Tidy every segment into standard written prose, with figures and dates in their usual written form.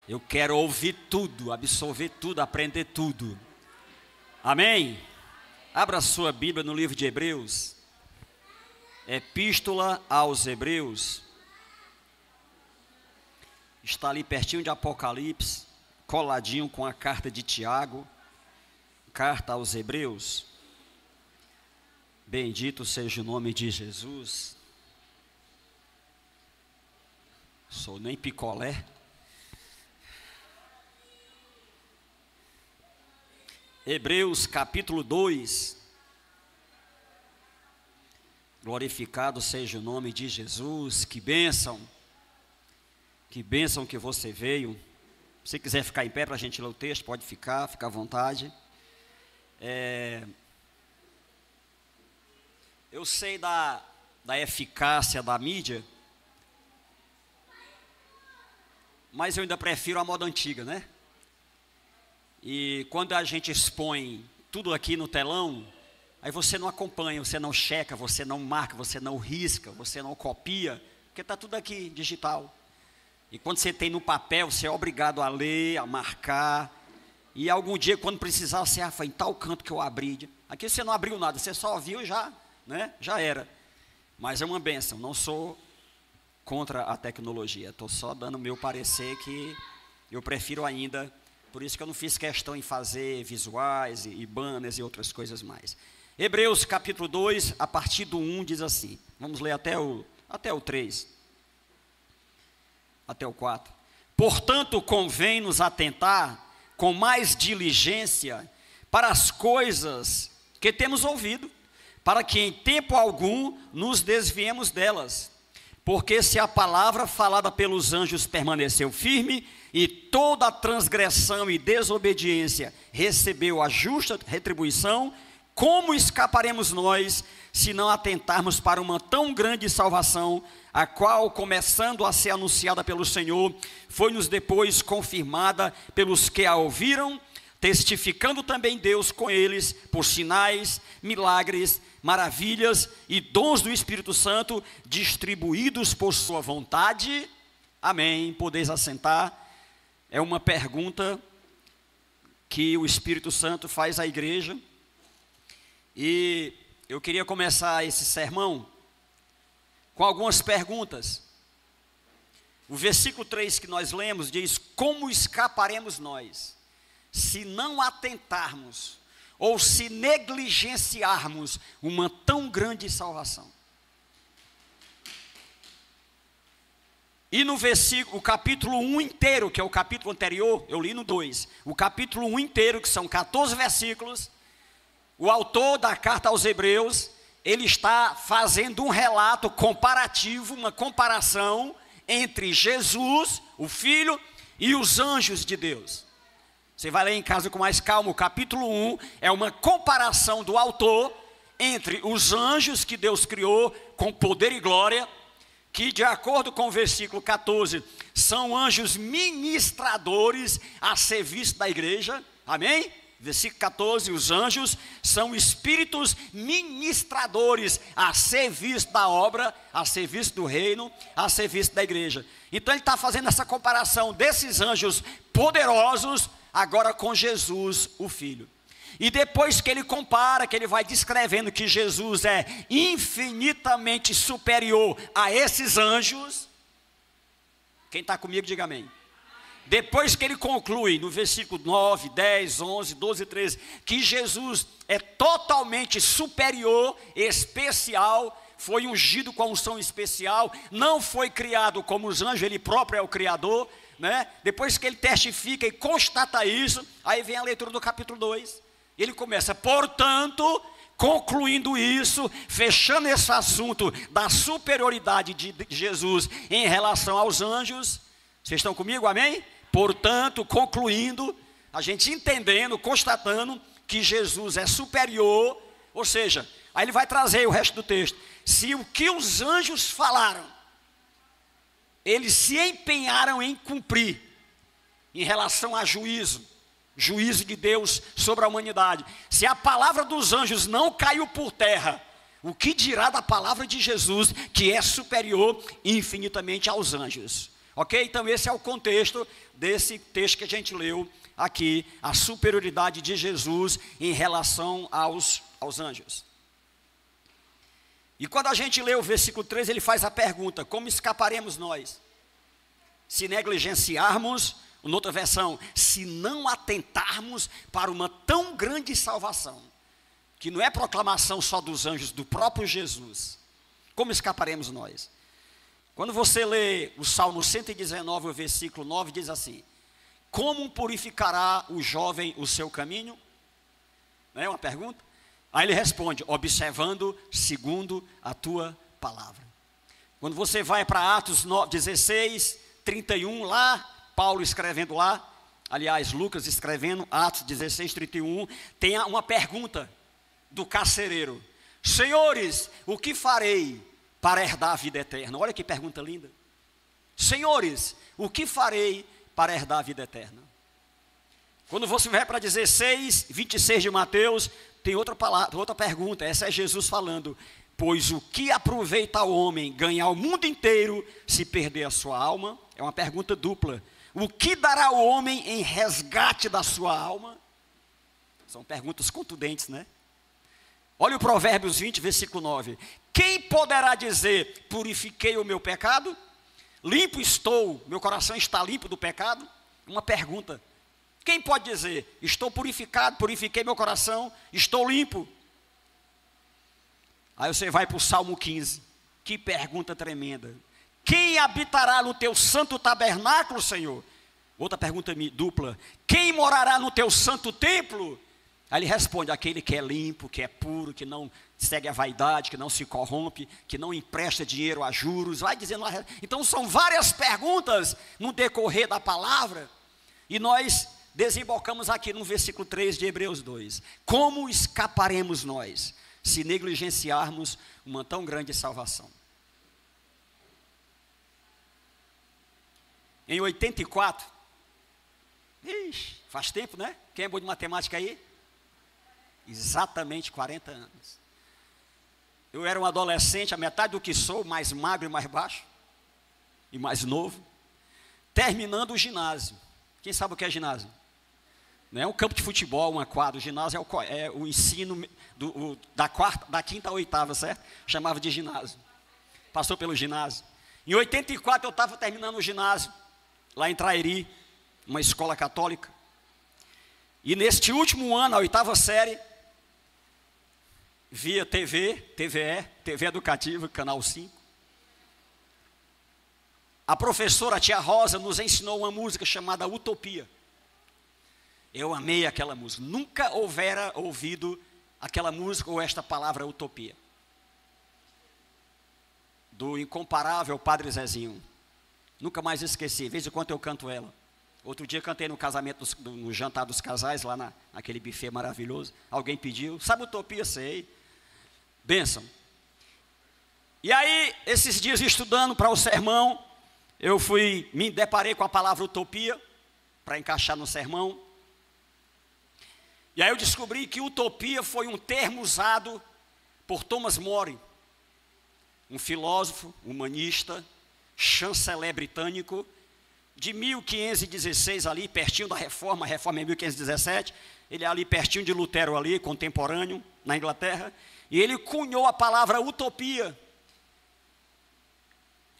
Eu quero ouvir tudo, absorver tudo, aprender tudo. Amém? Abra sua Bíblia no livro de Hebreus. Epístola aos Hebreus. Está ali pertinho de Apocalipse, coladinho com a carta de Tiago. Carta aos Hebreus. Bendito seja o nome de Jesus. Sou nem picolé. Hebreus capítulo 2. Glorificado seja o nome de Jesus. Que bênção. Que bênção que você veio. Se quiser ficar em pé para a gente ler o texto, pode ficar, fica à vontade. Eu sei da eficácia da mídia, mas eu ainda prefiro a moda antiga, né? E quando a gente expõe tudo aqui no telão, aí você não acompanha, você não checa, você não marca, você não risca, você não copia, porque está tudo aqui digital. E quando você tem no papel, você é obrigado a ler, a marcar. E algum dia, quando precisar, você foi em tal canto que eu abri. Aqui você não abriu nada, você só viu e já, né? Já era. Mas é uma bênção, não sou contra a tecnologia. Estou só dando o meu parecer que eu prefiro ainda. Por isso que eu não fiz questão em fazer visuais e banners e outras coisas mais. Hebreus capítulo 2, a partir do 1, diz assim. Vamos ler até o 3. Até o 4. Portanto, convém nos atentar com mais diligência para as coisas que temos ouvido, para que em tempo algum nos desviemos delas. Porque se a palavra falada pelos anjos permaneceu firme, e toda a transgressão e desobediência recebeu a justa retribuição, como escaparemos nós, se não atentarmos para uma tão grande salvação, a qual, começando a ser anunciada pelo Senhor, foi-nos depois confirmada pelos que a ouviram, testificando também Deus com eles, por sinais, milagres, maravilhas e dons do Espírito Santo, distribuídos por sua vontade. Amém. Podeis assentar. É uma pergunta que o Espírito Santo faz à igreja. E eu queria começar esse sermão com algumas perguntas. O versículo 3 que nós lemos diz: como escaparemos nós, se não atentarmos ou se negligenciarmos uma tão grande salvação? E no versículo, o capítulo 1 inteiro, que é o capítulo anterior, eu li no 2, o capítulo 1 inteiro, que são 14 versículos, o autor da carta aos Hebreus, ele está fazendo um relato comparativo, uma comparação entre Jesus, o Filho, e os anjos de Deus. Você vai ler em casa com mais calma. O capítulo 1 é uma comparação do autor entre os anjos que Deus criou com poder e glória, que de acordo com o versículo 14, são anjos ministradores a serviço da igreja, amém? Versículo 14, os anjos são espíritos ministradores a serviço da obra, a serviço do reino, a serviço da igreja. Então ele está fazendo essa comparação desses anjos poderosos, agora com Jesus, o Filho. E depois que ele compara, que ele vai descrevendo que Jesus é infinitamente superior a esses anjos. Quem está comigo, diga amém. Depois que ele conclui no versículo 9, 10, 11, 12 e 13, que Jesus é totalmente superior, especial, foi ungido com a unção especial, não foi criado como os anjos, ele próprio é o Criador, né? Depois que ele testifica e constata isso, aí vem a leitura do capítulo 2. Ele começa, portanto, concluindo isso, fechando esse assunto da superioridade de Jesus em relação aos anjos. Vocês estão comigo, amém? Portanto, concluindo, a gente entendendo, constatando que Jesus é superior, ou seja, aí ele vai trazer o resto do texto. Se o que os anjos falaram, eles se empenharam em cumprir, em relação a juízo de Deus sobre a humanidade. Se a palavra dos anjos não caiu por terra, o que dirá da palavra de Jesus, que é superior infinitamente aos anjos? Ok? Então esse é o contexto desse texto que a gente leu aqui, a superioridade de Jesus em relação aos anjos. E quando a gente lê o versículo 3, ele faz a pergunta: como escaparemos nós? Se negligenciarmos, noutra versão, se não atentarmos para uma tão grande salvação, que não é proclamação só dos anjos, do próprio Jesus. Como escaparemos nós? Quando você lê o Salmo 119, o versículo 9, diz assim: como purificará o jovem o seu caminho? Não é uma pergunta? Aí ele responde: observando segundo a tua palavra. Quando você vai para Atos 16, 31, lá, Paulo escrevendo lá, aliás, Lucas escrevendo, Atos 16, 31, tem uma pergunta do carcereiro: senhores, o que farei para herdar a vida eterna? Olha que pergunta linda. Senhores, o que farei para herdar a vida eterna? Quando você vai para 16, 26 de Mateus, tem outra palavra, outra pergunta. Essa é Jesus falando: pois o que aproveita o homem ganhar o mundo inteiro se perder a sua alma? É uma pergunta dupla. O que dará o homem em resgate da sua alma? São perguntas contundentes, né? Olha o Provérbios 20, versículo 9. Quem poderá dizer: purifiquei o meu pecado? Limpo estou, meu coração está limpo do pecado? Uma pergunta. Quem pode dizer: estou purificado, purifiquei meu coração, estou limpo? Aí você vai para o Salmo 15. Que pergunta tremenda. Quem habitará no teu santo tabernáculo, Senhor? Outra pergunta dupla. Quem morará no teu santo templo? Aí ele responde: aquele que é limpo, que é puro, que não segue a vaidade, que não se corrompe, que não empresta dinheiro a juros. Vai dizendo lá. Então são várias perguntas no decorrer da palavra. E nós desembocamos aqui no versículo 3 de Hebreus 2. Como escaparemos nós se negligenciarmos uma tão grande salvação? Em 84, faz tempo, né? Quem é bom de matemática aí? Exatamente 40 anos. Eu era um adolescente, a metade do que sou, mais magro e mais baixo, e mais novo, terminando o ginásio. Quem sabe o que é ginásio? Não é um campo de futebol, uma quadra. O ginásio é o ensino da quinta à oitava, certo? Chamava de ginásio. Passou pelo ginásio. Em 84 eu estava terminando o ginásio, lá em Trairi, uma escola católica. E neste último ano, a oitava série, via TVE, TV Educativa, Canal 5. A professora, a tia Rosa, nos ensinou uma música chamada Utopia. Eu amei aquela música. Nunca houvera ouvido aquela música ou esta palavra utopia. Do incomparável Padre Zezinho. Nunca mais esqueci. De vez em quando eu canto ela. Outro dia cantei no casamento, no jantar dos casais, lá naquele buffet maravilhoso. Alguém pediu. Sabe utopia? Sei. Bênção. E aí, esses dias estudando para o sermão, eu me deparei com a palavra utopia, para encaixar no sermão. E aí eu descobri que utopia foi um termo usado por Thomas More, um filósofo, humanista, chanceler britânico, de 1516 ali, pertinho da Reforma, a Reforma é 1517, ele é ali pertinho de Lutero ali, contemporâneo, na Inglaterra, e ele cunhou a palavra utopia,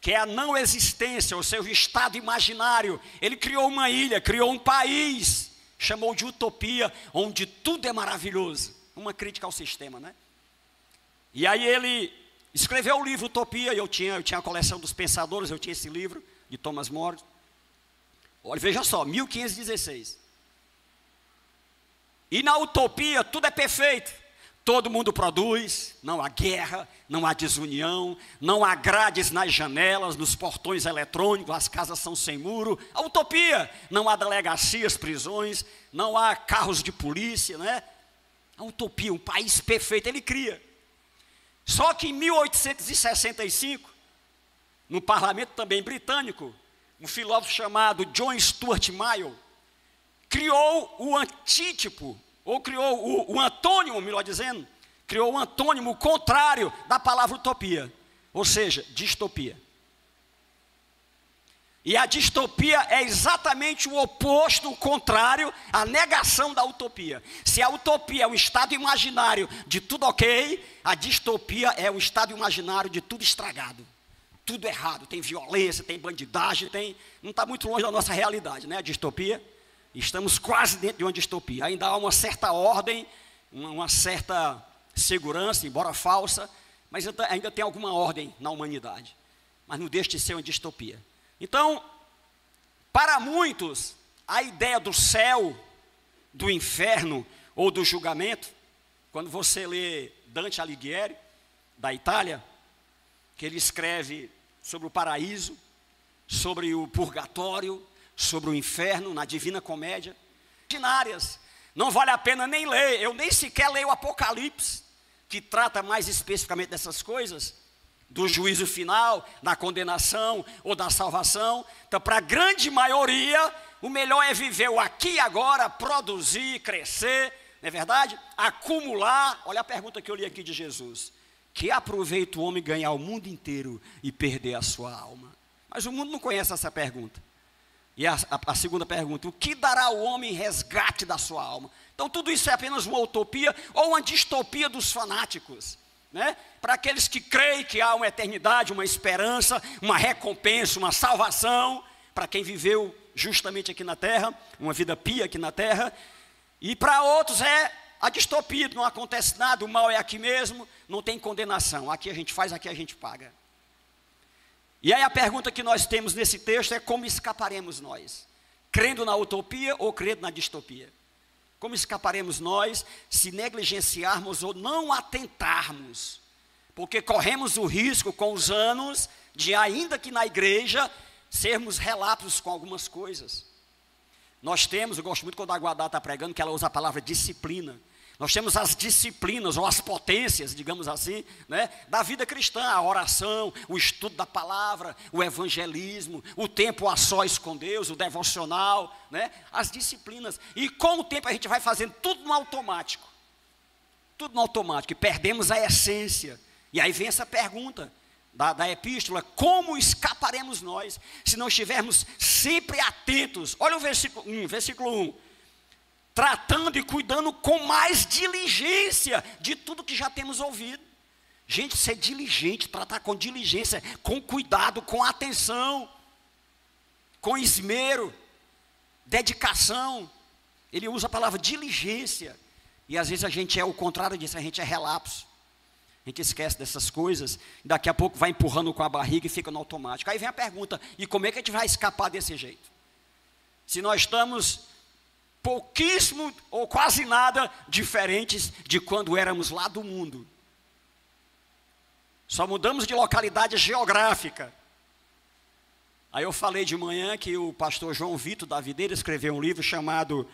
que é a não existência, ou seja, o estado imaginário. Ele criou uma ilha, criou um país, chamou de utopia, onde tudo é maravilhoso. Uma crítica ao sistema, né? E aí ele escreveu o livro Utopia, e eu tinha a coleção dos pensadores, eu tinha esse livro, de Thomas More. Olha, veja só, 1516. E na utopia tudo é perfeito. Todo mundo produz, não há guerra, não há desunião, não há grades nas janelas, nos portões eletrônicos, as casas são sem muro. A utopia, não há delegacias, prisões, não há carros de polícia, né? A utopia, um país perfeito, ele cria. Só que em 1865, no parlamento também britânico, um filósofo chamado John Stuart Mill criou o antítipo, ou criou o antônimo, melhor dizendo, criou um antônimo contrário da palavra utopia, ou seja, distopia. E a distopia é exatamente o oposto, o contrário, a negação da utopia. Se a utopia é um estado imaginário de tudo ok, a distopia é um estado imaginário de tudo estragado. Tudo errado, tem violência, tem bandidagem, não está muito longe da nossa realidade, né? A distopia, estamos quase dentro de uma distopia. Ainda há uma certa ordem, uma certa segurança, embora falsa, mas ainda tem alguma ordem na humanidade. Mas não deixa de ser uma distopia. Então, para muitos, a ideia do céu, do inferno ou do julgamento, quando você lê Dante Alighieri, da Itália, que ele escreve sobre o paraíso, sobre o purgatório, sobre o inferno, na Divina Comédia, imaginárias, não vale a pena nem ler, eu nem sequer leio o Apocalipse, que trata mais especificamente dessas coisas, do juízo final, da condenação ou da salvação. Então, para a grande maioria, o melhor é viver o aqui e agora, produzir, crescer, não é verdade? Acumular. Olha a pergunta que eu li aqui de Jesus: que aproveita o homem ganhar o mundo inteiro e perder a sua alma? Mas o mundo não conhece essa pergunta. E a segunda pergunta: o que dará ao homem em resgate da sua alma? Então tudo isso é apenas uma utopia ou uma distopia dos fanáticos, né? Para aqueles que creem que há uma eternidade, uma esperança, uma recompensa, uma salvação, para quem viveu justamente aqui na terra, uma vida pia aqui na terra. E para outros é a distopia, não acontece nada, o mal é aqui mesmo, não tem condenação, aqui a gente faz, aqui a gente paga. E aí a pergunta que nós temos nesse texto é: como escaparemos nós? Crendo na utopia ou crendo na distopia? Como escaparemos nós se negligenciarmos ou não atentarmos? Porque corremos o risco com os anos de, ainda que na igreja, sermos relapsos com algumas coisas. Nós temos, eu gosto muito quando a Guadá está pregando, que ela usa a palavra disciplina. Nós temos as disciplinas, ou as potências, digamos assim, né, da vida cristã: a oração, o estudo da palavra, o evangelismo, o tempo a sós com Deus, o devocional, né, as disciplinas. E com o tempo a gente vai fazendo tudo no automático. Tudo no automático, e perdemos a essência. E aí vem essa pergunta da epístola: como escaparemos nós, se não estivermos sempre atentos? Olha o versículo 1. Tratando e cuidando com mais diligência de tudo que já temos ouvido. Gente, ser diligente, tratar com diligência, com cuidado, com atenção, com esmero, dedicação. Ele usa a palavra diligência. E às vezes a gente é o contrário disso, a gente é relapso. A gente esquece dessas coisas, daqui a pouco vai empurrando com a barriga e fica no automático. Aí vem a pergunta: e como é que a gente vai escapar desse jeito? Se nós estamos pouquíssimo ou quase nada diferentes de quando éramos lá do mundo. Só mudamos de localidade geográfica. Aí eu falei de manhã que o pastor João Vitor da Videira escreveu um livro chamado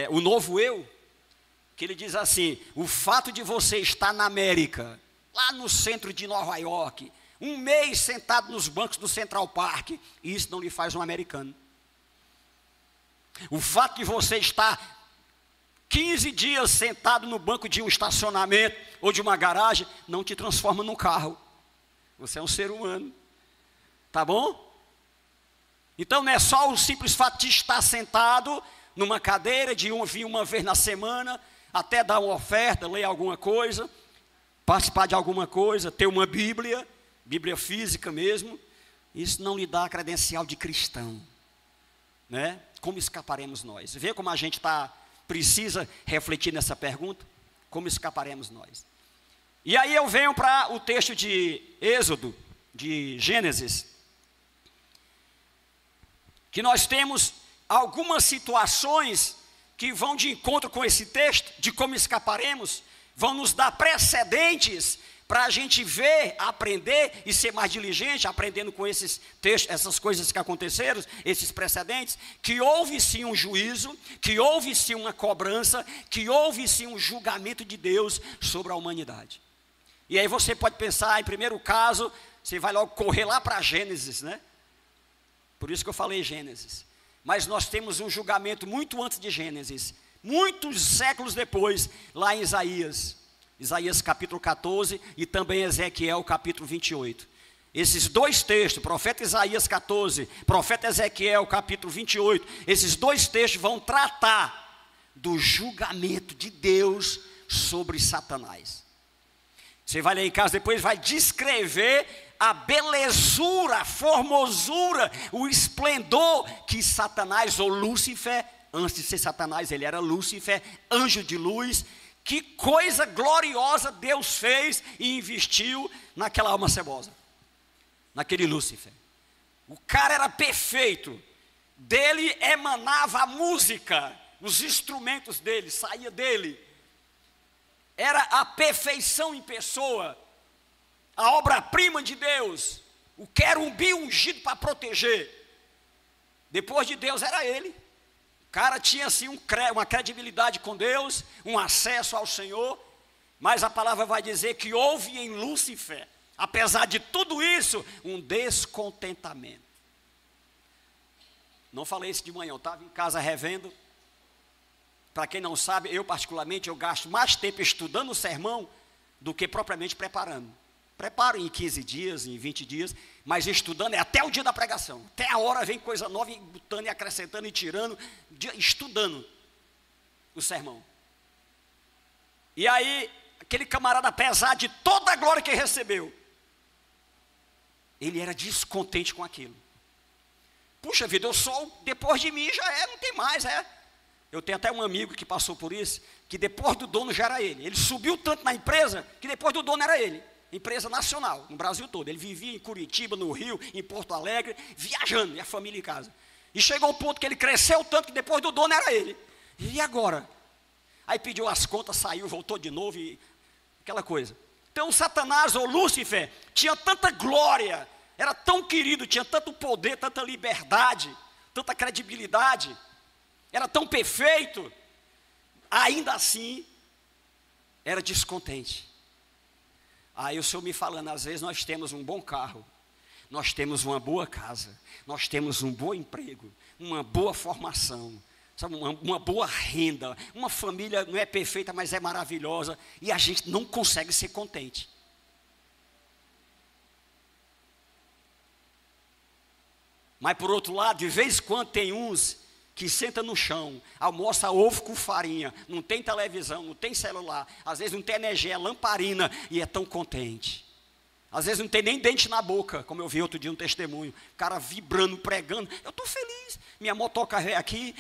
O Novo Eu, que ele diz assim: o fato de você estar na América, lá no centro de Nova York, um mês sentado nos bancos do Central Park, isso não lhe faz um americano. O fato de você estar 15 dias sentado no banco de um estacionamento ou de uma garagem não te transforma num carro. Você é um ser humano. Tá bom? Então não é só o simples fato de estar sentado numa cadeira, de vir uma vez na semana, até dar uma oferta, ler alguma coisa, participar de alguma coisa, ter uma Bíblia física mesmo. Isso não lhe dá a credencial de cristão, né? Como escaparemos nós? Vê como a gente precisa refletir nessa pergunta. Como escaparemos nós? E aí eu venho para o texto de Êxodo, de Gênesis, que nós temos algumas situações que vão de encontro com esse texto, de como escaparemos, vão nos dar precedentes para a gente ver, aprender e ser mais diligente, aprendendo com esses textos, essas coisas que aconteceram, esses precedentes, que houve sim um juízo, que houve sim uma cobrança, que houve sim um julgamento de Deus sobre a humanidade. E aí você pode pensar, em primeiro caso, você vai logo correr lá para Gênesis, né? Por isso que eu falei Gênesis. Mas nós temos um julgamento muito antes de Gênesis, muitos séculos depois, lá em Isaías capítulo 14 e também Ezequiel capítulo 28. Esses dois textos, profeta Isaías 14, profeta Ezequiel capítulo 28, esses dois textos vão tratar do julgamento de Deus sobre Satanás. Você vai ler em casa depois, vai descrever a belezura, a formosura, o esplendor que Satanás ou Lúcifer, antes de ser Satanás ele era Lúcifer, anjo de luz, que coisa gloriosa Deus fez e investiu naquela alma cebosa, naquele Lúcifer. O cara era perfeito, dele emanava a música, os instrumentos dele, saía dele, era a perfeição em pessoa, a obra-prima de Deus, o querubim ungido para proteger. Depois de Deus era ele. O cara tinha assim uma credibilidade com Deus, um acesso ao Senhor, mas a palavra vai dizer que houve em Lúcifer, apesar de tudo isso, um descontentamento. Não falei isso de manhã, eu estava em casa revendo. Para quem não sabe, eu particularmente, eu gasto mais tempo estudando o sermão do que propriamente preparando. Preparo em 15 dias, em 20 dias, mas estudando é até o dia da pregação. Até a hora vem coisa nova, e botando e acrescentando e tirando, estudando o sermão. E aí, aquele camarada, apesar de toda a glória que recebeu, ele era descontente com aquilo. Puxa vida, eu sou, depois de mim já não tem mais, Eu tenho até um amigo que passou por isso, que depois do dono já era ele. Ele subiu tanto na empresa, que depois do dono era ele. Empresa nacional, no Brasil todo. Ele vivia em Curitiba, no Rio, em Porto Alegre, viajando, e a família em casa. E chegou um ponto que ele cresceu tanto, que depois do dono era ele. E agora? Aí pediu as contas, saiu, voltou de novo, e aquela coisa. Então Satanás, ou Lúcifer, tinha tanta glória, era tão querido, tinha tanto poder, tanta liberdade, tanta credibilidade, era tão perfeito, ainda assim, era descontente. Aí o Senhor me falando, às vezes nós temos um bom carro, nós temos uma boa casa, nós temos um bom emprego, uma boa formação, sabe, uma boa renda, uma família não é perfeita, mas é maravilhosa, e a gente não consegue ser contente. Mas por outro lado, de vez em quando tem uns que senta no chão, almoça ovo com farinha, não tem televisão, não tem celular, às vezes não tem energia, é lamparina, e é tão contente. Às vezes não tem nem dente na boca, como eu vi outro dia um testemunho, o cara vibrando, pregando, eu estou feliz, minha motoca é aqui,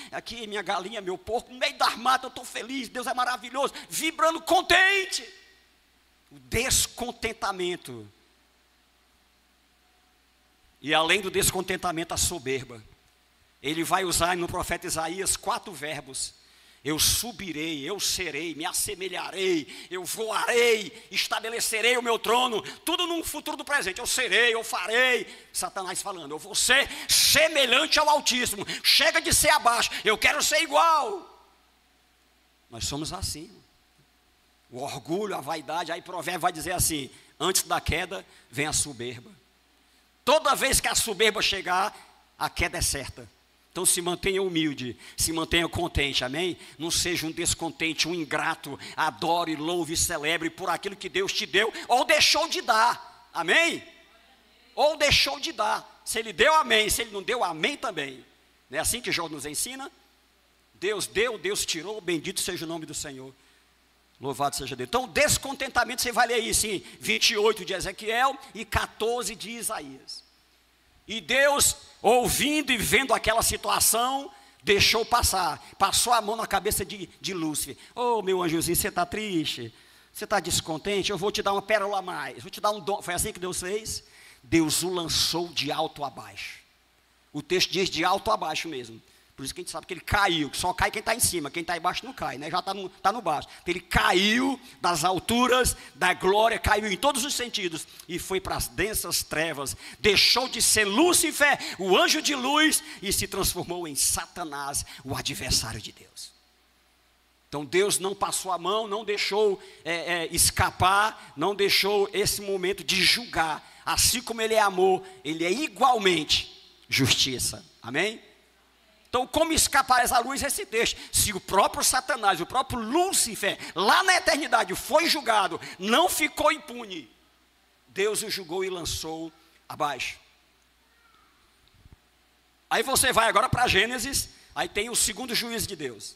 minha galinha, meu porco, no meio da mata eu estou feliz, Deus é maravilhoso, vibrando contente. O descontentamento. E além do descontentamento, a soberba. Ele vai usar no profeta Isaías 4 verbos. Eu subirei, eu serei, me assemelharei, eu voarei, estabelecerei o meu trono. Tudo no futuro do presente. Eu serei, eu farei. Satanás falando, eu vou ser semelhante ao Altíssimo. Chega de ser abaixo, eu quero ser igual. Nós somos assim. O orgulho, a vaidade. Aí Provérbio vai dizer assim, antes da queda vem a soberba. Toda vez que a soberba chegar, a queda é certa. Então se mantenha humilde, se mantenha contente, amém? Não seja um descontente, um ingrato, adore, louve e celebre por aquilo que Deus te deu, ou deixou de dar, amém? Ou deixou de dar, se Ele deu, amém, se Ele não deu, amém também. Não é assim que Jó nos ensina? Deus deu, Deus tirou, bendito seja o nome do Senhor, louvado seja Deus. Então descontentamento, você vai ler isso em 28 de Ezequiel e 14 de Isaías. E Deus, ouvindo e vendo aquela situação, deixou passar, passou a mão na cabeça de Lúcifer. Oh, meu anjozinho, você está triste? Você está descontente? Eu vou te dar uma pérola a mais, vou te dar um dom. Foi assim que Deus fez? Deus o lançou de alto a baixo. O texto diz de alto a baixo mesmo. Por isso que a gente sabe que ele caiu, que só cai quem está em cima, quem está embaixo não cai, né? Já está no baixo. Então, ele caiu das alturas da glória, caiu em todos os sentidos e foi para as densas trevas, deixou de ser Lúcifer, o anjo de luz, e se transformou em Satanás, o adversário de Deus. Então Deus não passou a mão, não deixou escapar, não deixou esse momento de julgar. Assim como Ele é amor, Ele é igualmente justiça, amém? Então, como escapar essa luz esse texto? Se o próprio Satanás, o próprio Lúcifer, lá na eternidade foi julgado, não ficou impune, Deus o julgou e lançou abaixo. Aí você vai agora para Gênesis, aí tem o segundo juízo de Deus.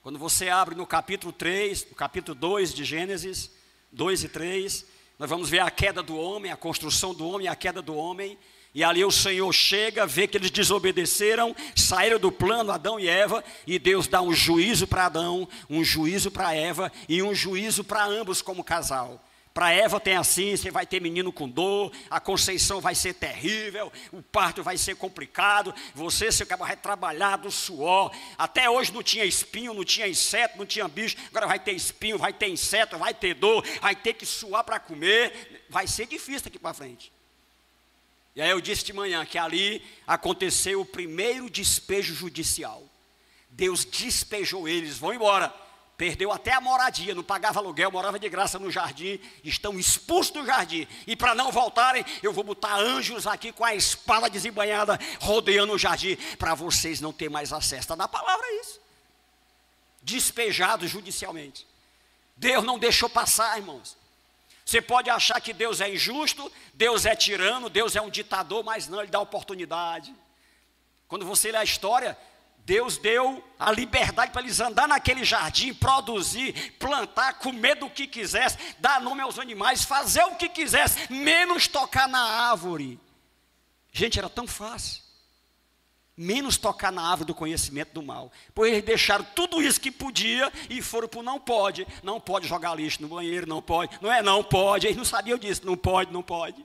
Quando você abre no capítulo 3, no capítulo 2 de Gênesis, 2 e 3, nós vamos ver a queda do homem, a construção do homem, a queda do homem. E ali o Senhor chega, vê que eles desobedeceram, saíram do plano, Adão e Eva, e Deus dá um juízo para Adão, um juízo para Eva e um juízo para ambos como casal. Para Eva tem assim, você vai ter menino com dor, a conceição vai ser terrível, o parto vai ser complicado, você, seu cabo, vai trabalhar do suor. Até hoje não tinha espinho, não tinha inseto, não tinha bicho, agora vai ter espinho, vai ter inseto, vai ter dor, vai ter que suar para comer, vai ser difícil daqui para frente. E aí eu disse de manhã que ali aconteceu o primeiro despejo judicial. Deus despejou eles, vão embora. Perdeu até a moradia, não pagava aluguel, morava de graça no jardim, estão expulsos do jardim. E para não voltarem, eu vou botar anjos aqui com a espada desembanhada, rodeando o jardim, para vocês não terem mais acesso. Está na palavra isso. Despejados judicialmente. Deus não deixou passar, irmãos. Você pode achar que Deus é injusto, Deus é tirano, Deus é um ditador, mas não, Ele dá oportunidade. Quando você lê a história, Deus deu a liberdade para eles andar naquele jardim, produzir, plantar, comer do que quisesse, dar nome aos animais, fazer o que quisesse, menos tocar na árvore. Gente, era tão fácil. Menos tocar na árvore do conhecimento do mal. Pois eles deixaram tudo isso que podia e foram para o não pode. Não pode jogar lixo no banheiro, não pode. Não pode. Eles não sabiam disso, não pode.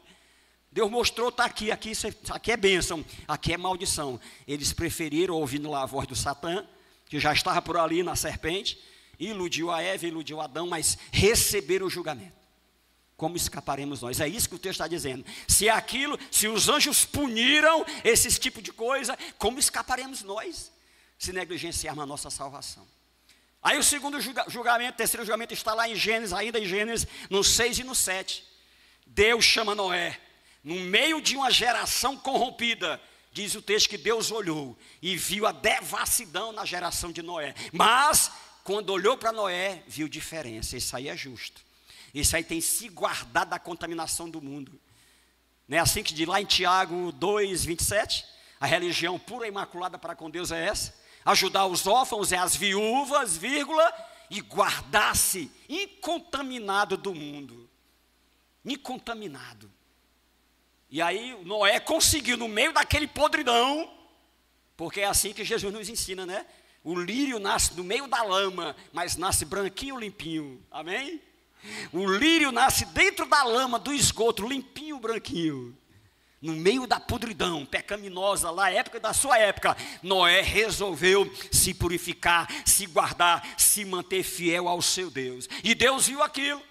Deus mostrou, está aqui, aqui é bênção, aqui é maldição. Eles preferiram, ouvindo lá a voz do Satã, que já estava por ali na serpente, iludiu a Eva, iludiu Adão, mas receberam o julgamento. Como escaparemos nós? É isso que o texto está dizendo. Se os anjos puniram esse tipo de coisa, como escaparemos nós? Se negligenciarmos a nossa salvação. Aí o segundo julgamento, o terceiro julgamento está lá em Gênesis, ainda em Gênesis, no 6 e no 7. Deus chama Noé, no meio de uma geração corrompida. Diz o texto que Deus olhou e viu a devassidão na geração de Noé. Mas, quando olhou para Noé, viu diferença. Isso aí é justo. Isso aí tem se guardado da contaminação do mundo. Não é assim que diz lá em Tiago 2, 27? A religião pura e imaculada para com Deus é essa. Ajudar os órfãos e as viúvas, vírgula, e guardar-se incontaminado do mundo. Incontaminado. E aí Noé conseguiu, no meio daquele podridão, porque é assim que Jesus nos ensina, né? O lírio nasce no meio da lama, mas nasce branquinho, limpinho. Amém? O lírio nasce dentro da lama, do esgoto, limpinho, branquinho. No meio da podridão pecaminosa, lá, época da sua época, Noé resolveu se purificar, se guardar, se manter fiel ao seu Deus. E Deus viu aquilo.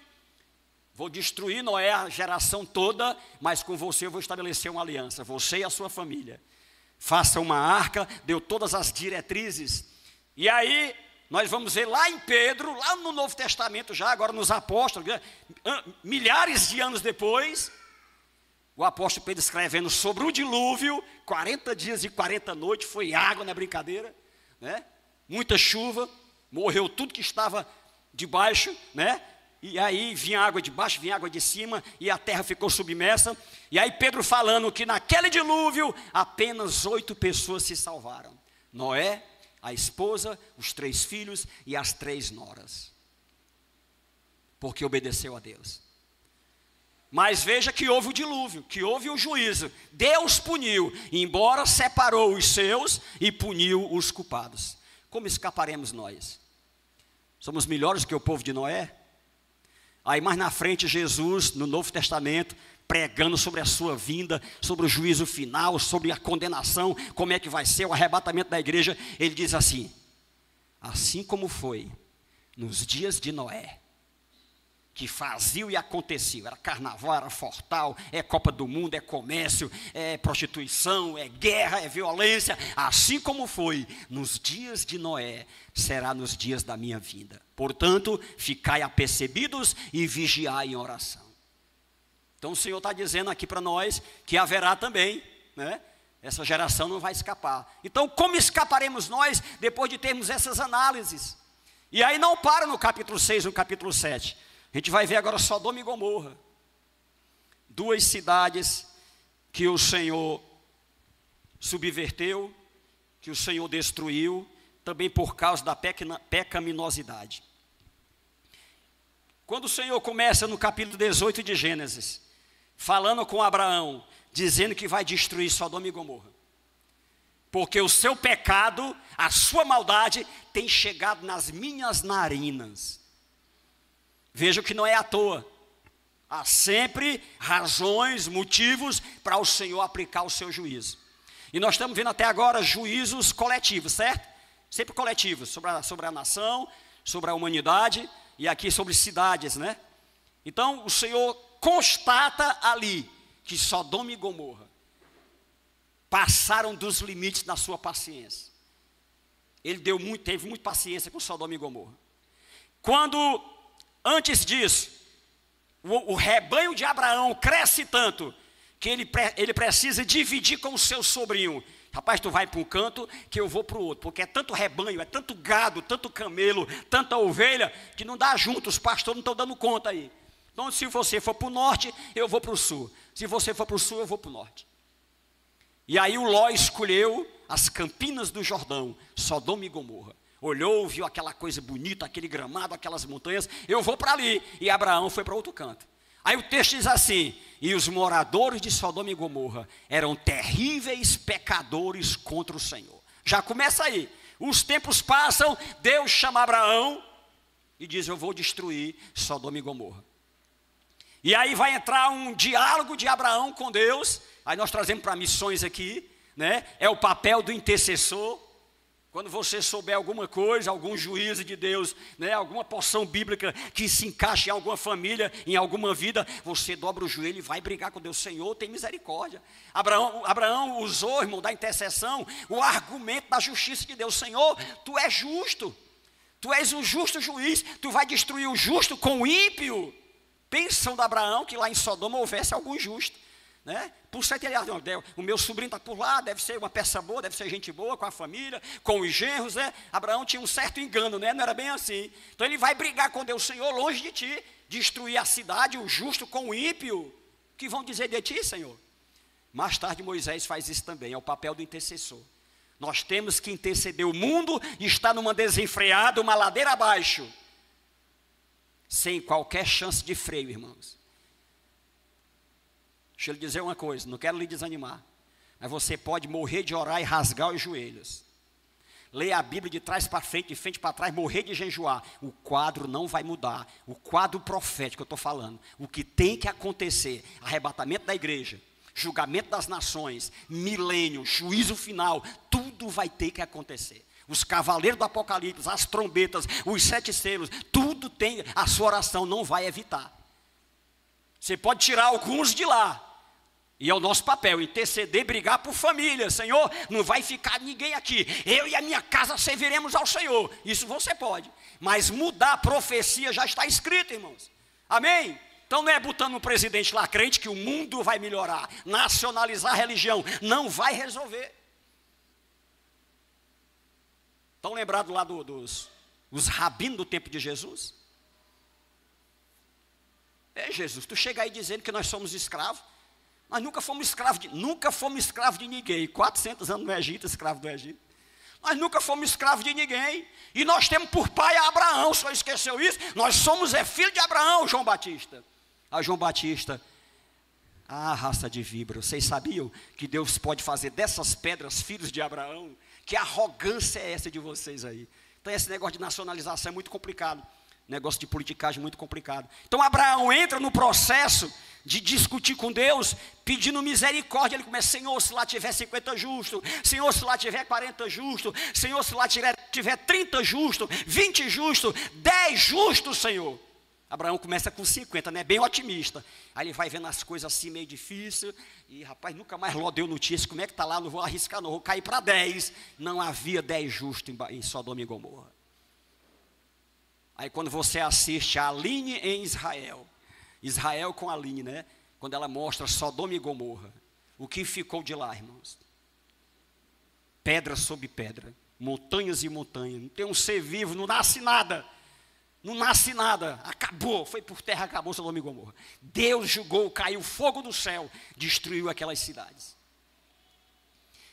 Vou destruir Noé, a geração toda, mas com você eu vou estabelecer uma aliança, você e a sua família. Faça uma arca, deu todas as diretrizes. E aí, nós vamos ver lá em Pedro, lá no Novo Testamento já, agora nos apóstolos, milhares de anos depois, o apóstolo Pedro escrevendo sobre o dilúvio, 40 dias e 40 noites, foi água, não é brincadeira, né? Muita chuva, morreu tudo que estava debaixo, né? E aí vinha água de baixo, vinha água de cima, e a terra ficou submersa. E aí Pedro falando que naquele dilúvio, apenas 8 pessoas se salvaram. Noé, a esposa, os 3 filhos e as 3 noras. Porque obedeceu a Deus. Mas veja que houve o dilúvio, que houve o juízo. Deus puniu, embora separou os seus e puniu os culpados. Como escaparemos nós? Somos melhores que o povo de Noé? Aí mais na frente Jesus, no Novo Testamento, pregando sobre a sua vinda, sobre o juízo final, sobre a condenação, como é que vai ser o arrebatamento da igreja, ele diz assim: assim como foi nos dias de Noé, que fazia e acontecia, era carnaval, era fortal, é Copa do Mundo, é comércio, é prostituição, é guerra, é violência, assim como foi nos dias de Noé, será nos dias da minha vinda. Portanto, ficai apercebidos e vigiai em oração. Então o Senhor está dizendo aqui para nós que haverá também, né? Essa geração não vai escapar. Então como escaparemos nós depois de termos essas análises? E aí não para no capítulo 6, no capítulo 7. A gente vai ver agora Sodoma e Gomorra. duas cidades que o Senhor subverteu, que o Senhor destruiu, também por causa da pecaminosidade. Quando o Senhor começa no capítulo 18 de Gênesis, falando com Abraão, dizendo que vai destruir Sodoma e Gomorra, porque o seu pecado, a sua maldade, tem chegado nas minhas narinas. Veja que não é à toa. Há sempre razões, motivos para o Senhor aplicar o seu juízo. E nós estamos vendo até agora juízos coletivos, certo? Sempre coletivos, sobre a nação, sobre a humanidade, e aqui sobre cidades, né? Então o Senhor constata ali que Sodoma e Gomorra passaram dos limites na sua paciência. Ele teve muita paciência com Sodoma e Gomorra. Quando, antes disso, o rebanho de Abraão cresce tanto, que ele precisa dividir com o seu sobrinho. Rapaz, tu vai para um canto, que eu vou para o outro, porque é tanto rebanho, é tanto gado, tanto camelo, tanta ovelha, que não dá junto, os pastores não estão dando conta aí. Então, se você for para o norte, eu vou para o sul. Se você for para o sul, eu vou para o norte. E aí o Ló escolheu as campinas do Jordão, Sodoma e Gomorra. Olhou, viu aquela coisa bonita, aquele gramado, aquelas montanhas, eu vou para ali. E Abraão foi para outro canto. Aí o texto diz assim: e os moradores de Sodoma e Gomorra eram terríveis pecadores contra o Senhor. Já começa aí. Os tempos passam, Deus chama Abraão e diz: eu vou destruir Sodoma e Gomorra. E aí vai entrar um diálogo de Abraão com Deus. Aí nós trazemos para missões aqui, né? É o papel do intercessor. Quando você souber alguma coisa, algum juízo de Deus, né? Alguma porção bíblica que se encaixe em alguma família, em alguma vida, você dobra o joelho e vai brigar com Deus. Senhor, tem misericórdia. Abraão usou, irmão, da intercessão, o argumento da justiça de Deus. Senhor, tu és justo, tu és um justo juiz, tu vai destruir o justo com o ímpio. Pensam de Abraão que lá em Sodoma houvesse algum justo, né? Por certo, o meu sobrinho está por lá, deve ser uma peça boa, deve ser gente boa, com a família, com os genros, né? Abraão tinha um certo engano, né? Não era bem assim. Então ele vai brigar com Deus: Senhor, longe de ti, destruir a cidade, o justo com o ímpio. O que vão dizer de ti, Senhor? Mais tarde Moisés faz isso também, é o papel do intercessor. Nós temos que interceder. O mundo está numa desenfreada, uma ladeira abaixo, sem qualquer chance de freio, irmãos. Deixa eu lhe dizer uma coisa, não quero lhe desanimar, mas você pode morrer de orar e rasgar os joelhos, ler a Bíblia de trás para frente, de frente para trás, morrer de jejuar, o quadro não vai mudar. O quadro profético que eu estou falando, o que tem que acontecer: arrebatamento da igreja, julgamento das nações, milênio, juízo final, tudo vai ter que acontecer. Os cavaleiros do Apocalipse, as trombetas, os 7 selos, tudo tem, a sua oração não vai evitar. Você pode tirar alguns de lá, e é o nosso papel, interceder, brigar por família. Senhor, não vai ficar ninguém aqui, eu e a minha casa serviremos ao Senhor. Isso você pode, mas mudar a profecia já está escrita, irmãos. Amém? Então não é botando um presidente lá crente que o mundo vai melhorar. Nacionalizar a religião não vai resolver. Estão lembrados lá dos rabinos do tempo de Jesus? Jesus, tu chega aí dizendo que nós somos escravos. Nós nunca fomos escravos de ninguém. 400 anos no Egito, escravo do Egito. Nós nunca fomos escravos de ninguém. E nós temos por pai Abraão. O senhor esqueceu isso? Nós somos filho de Abraão, João Batista. João Batista: raça de víbora, vocês sabiam que Deus pode fazer dessas pedras filhos de Abraão? Que arrogância é essa de vocês aí? Então esse negócio de nacionalização é muito complicado. Negócio de politicagem muito complicado. Então Abraão entra no processo de discutir com Deus, pedindo misericórdia. Ele começa: Senhor, se lá tiver 50 justos, Senhor, se lá tiver 40 justos, Senhor, se lá tiver 30 justos, 20 justos, 10 justos, Senhor. Abraão começa com 50, né? Bem otimista. Aí ele vai vendo as coisas assim meio difícil. E rapaz, nunca mais Ló deu notícia. Como é que está lá? Não vou arriscar, não vou cair para 10. Não havia 10 justos em Sodoma e Gomorra. Aí quando você assiste a Aline em Israel, Israel com a Aline, né? Quando ela mostra Sodoma e Gomorra, o que ficou de lá, irmãos? Pedra sobre pedra, montanhas e montanhas, não tem um ser vivo, não nasce nada. Não nasce nada, acabou, foi por terra, acabou Sodoma e Gomorra. Deus julgou, caiu fogo do céu, destruiu aquelas cidades.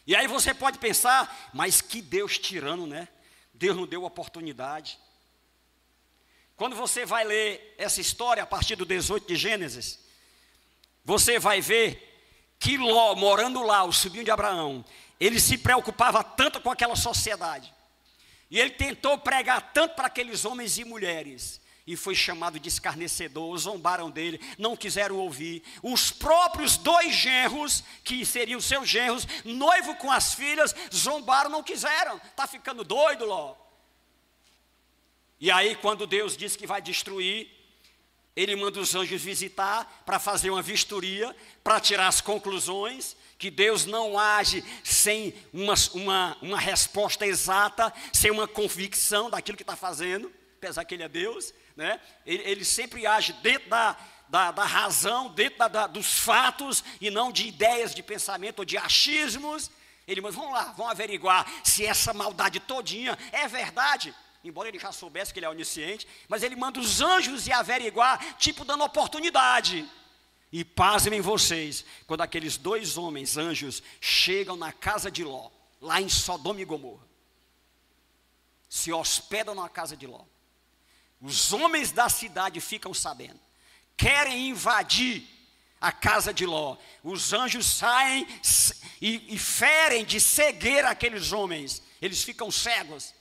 E aí você pode pensar, mas que Deus tirano, né? Deus não deu oportunidade. Quando você vai ler essa história a partir do 18 de Gênesis, você vai ver que Ló, morando lá, o sobrinho de Abraão, ele se preocupava tanto com aquela sociedade. E ele tentou pregar tanto para aqueles homens e mulheres, e foi chamado de escarnecedor, zombaram dele, não quiseram ouvir. Os próprios 2 genros, que seriam seus genros, noivo com as filhas, zombaram, não quiseram. Está ficando doido, Ló? E aí quando Deus diz que vai destruir, ele manda os anjos visitar para fazer uma vistoria, para tirar as conclusões, que Deus não age sem uma resposta exata, sem uma convicção daquilo que está fazendo, apesar que Ele é Deus, né? Ele sempre age dentro da razão, dentro dos fatos, e não de ideias de pensamento ou de achismos. Ele manda, vamos lá, vamos averiguar se essa maldade todinha é verdade. Embora ele já soubesse que ele é onisciente, mas ele manda os anjos ir averiguar, tipo dando oportunidade. E pasmem vocês, quando aqueles 2 homens, anjos, chegam na casa de Ló, lá em Sodoma e Gomorra, se hospedam na casa de Ló, os homens da cidade ficam sabendo, querem invadir a casa de Ló, os anjos saem e ferem de cegueira aqueles homens, eles ficam cegos.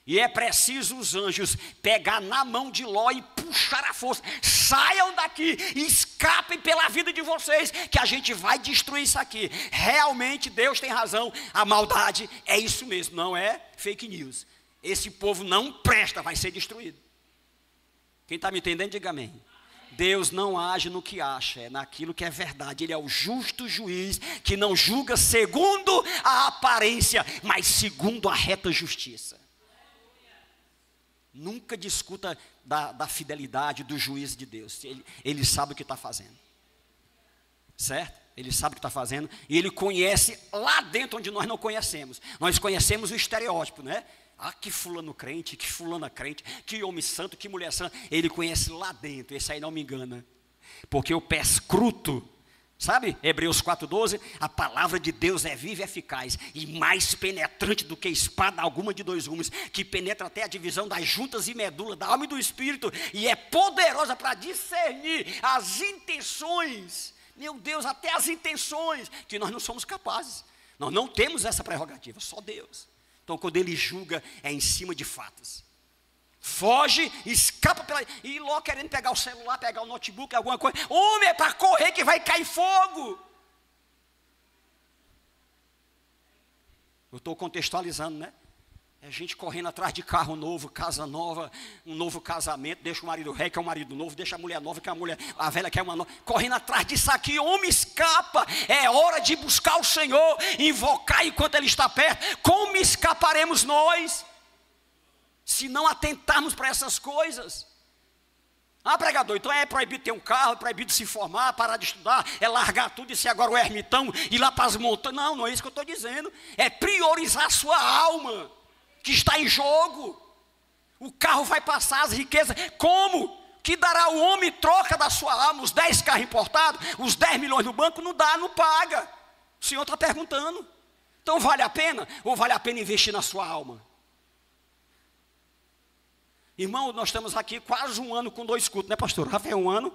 E é preciso os anjos pegar na mão de Ló e puxar a força. Saiam daqui, escapem pela vida de vocês, que a gente vai destruir isso aqui. Realmente Deus tem razão, a maldade é isso mesmo, não é fake news. Esse povo não presta, vai ser destruído. Quem está me entendendo, diga amém. Deus não age no que acha, é naquilo que é verdade. Ele é o justo juiz, que não julga segundo a aparência, mas segundo a reta justiça. Nunca discuta da fidelidade do juiz de Deus. Ele sabe o que está fazendo. Certo? Ele sabe o que está fazendo. E ele conhece lá dentro onde nós não conhecemos. Nós conhecemos o estereótipo, né? Ah, que fulano crente, que fulana crente, que homem santo, que mulher santa. Ele conhece lá dentro. Esse aí não me engana. Porque o pé escruto, sabe? Hebreus 4,12, a palavra de Deus é viva e eficaz, e mais penetrante do que espada alguma de 2 gumes, que penetra até a divisão das juntas e medula, da alma e do espírito, e é poderosa para discernir as intenções, meu Deus, até as intenções, que nós não somos capazes, nós não temos essa prerrogativa, só Deus. Então quando Ele julga, é em cima de fatos. Foge, escapa e Ló querendo pegar o celular, pegar o notebook, alguma coisa. Homem, é para correr que vai cair fogo. Eu estou contextualizando, né? É gente correndo atrás de carro novo, casa nova, um novo casamento, deixa o marido rei, que é um marido novo, deixa a mulher nova, que é a velha, que é uma nova, correndo atrás disso aqui. Homem, escapa, é hora de buscar o Senhor, invocar enquanto Ele está perto. Como escaparemos nós, se não atentarmos para essas coisas? Ah, pregador, então é proibido ter um carro, é proibido se formar, parar de estudar, é largar tudo e ser agora o ermitão, ir lá para as montanhas. Não, não é isso que eu estou dizendo. É priorizar a sua alma, que está em jogo. O carro vai passar, as riquezas. Como? Que dará o homem troca da sua alma? Os 10 carros importados, os 10 milhões no banco, não dá, não paga. O Senhor está perguntando. Então vale a pena? Ou vale a pena investir na sua alma? Irmão, nós estamos aqui quase 1 ano com 2 cultos, né, pastor? Já fez 1 ano,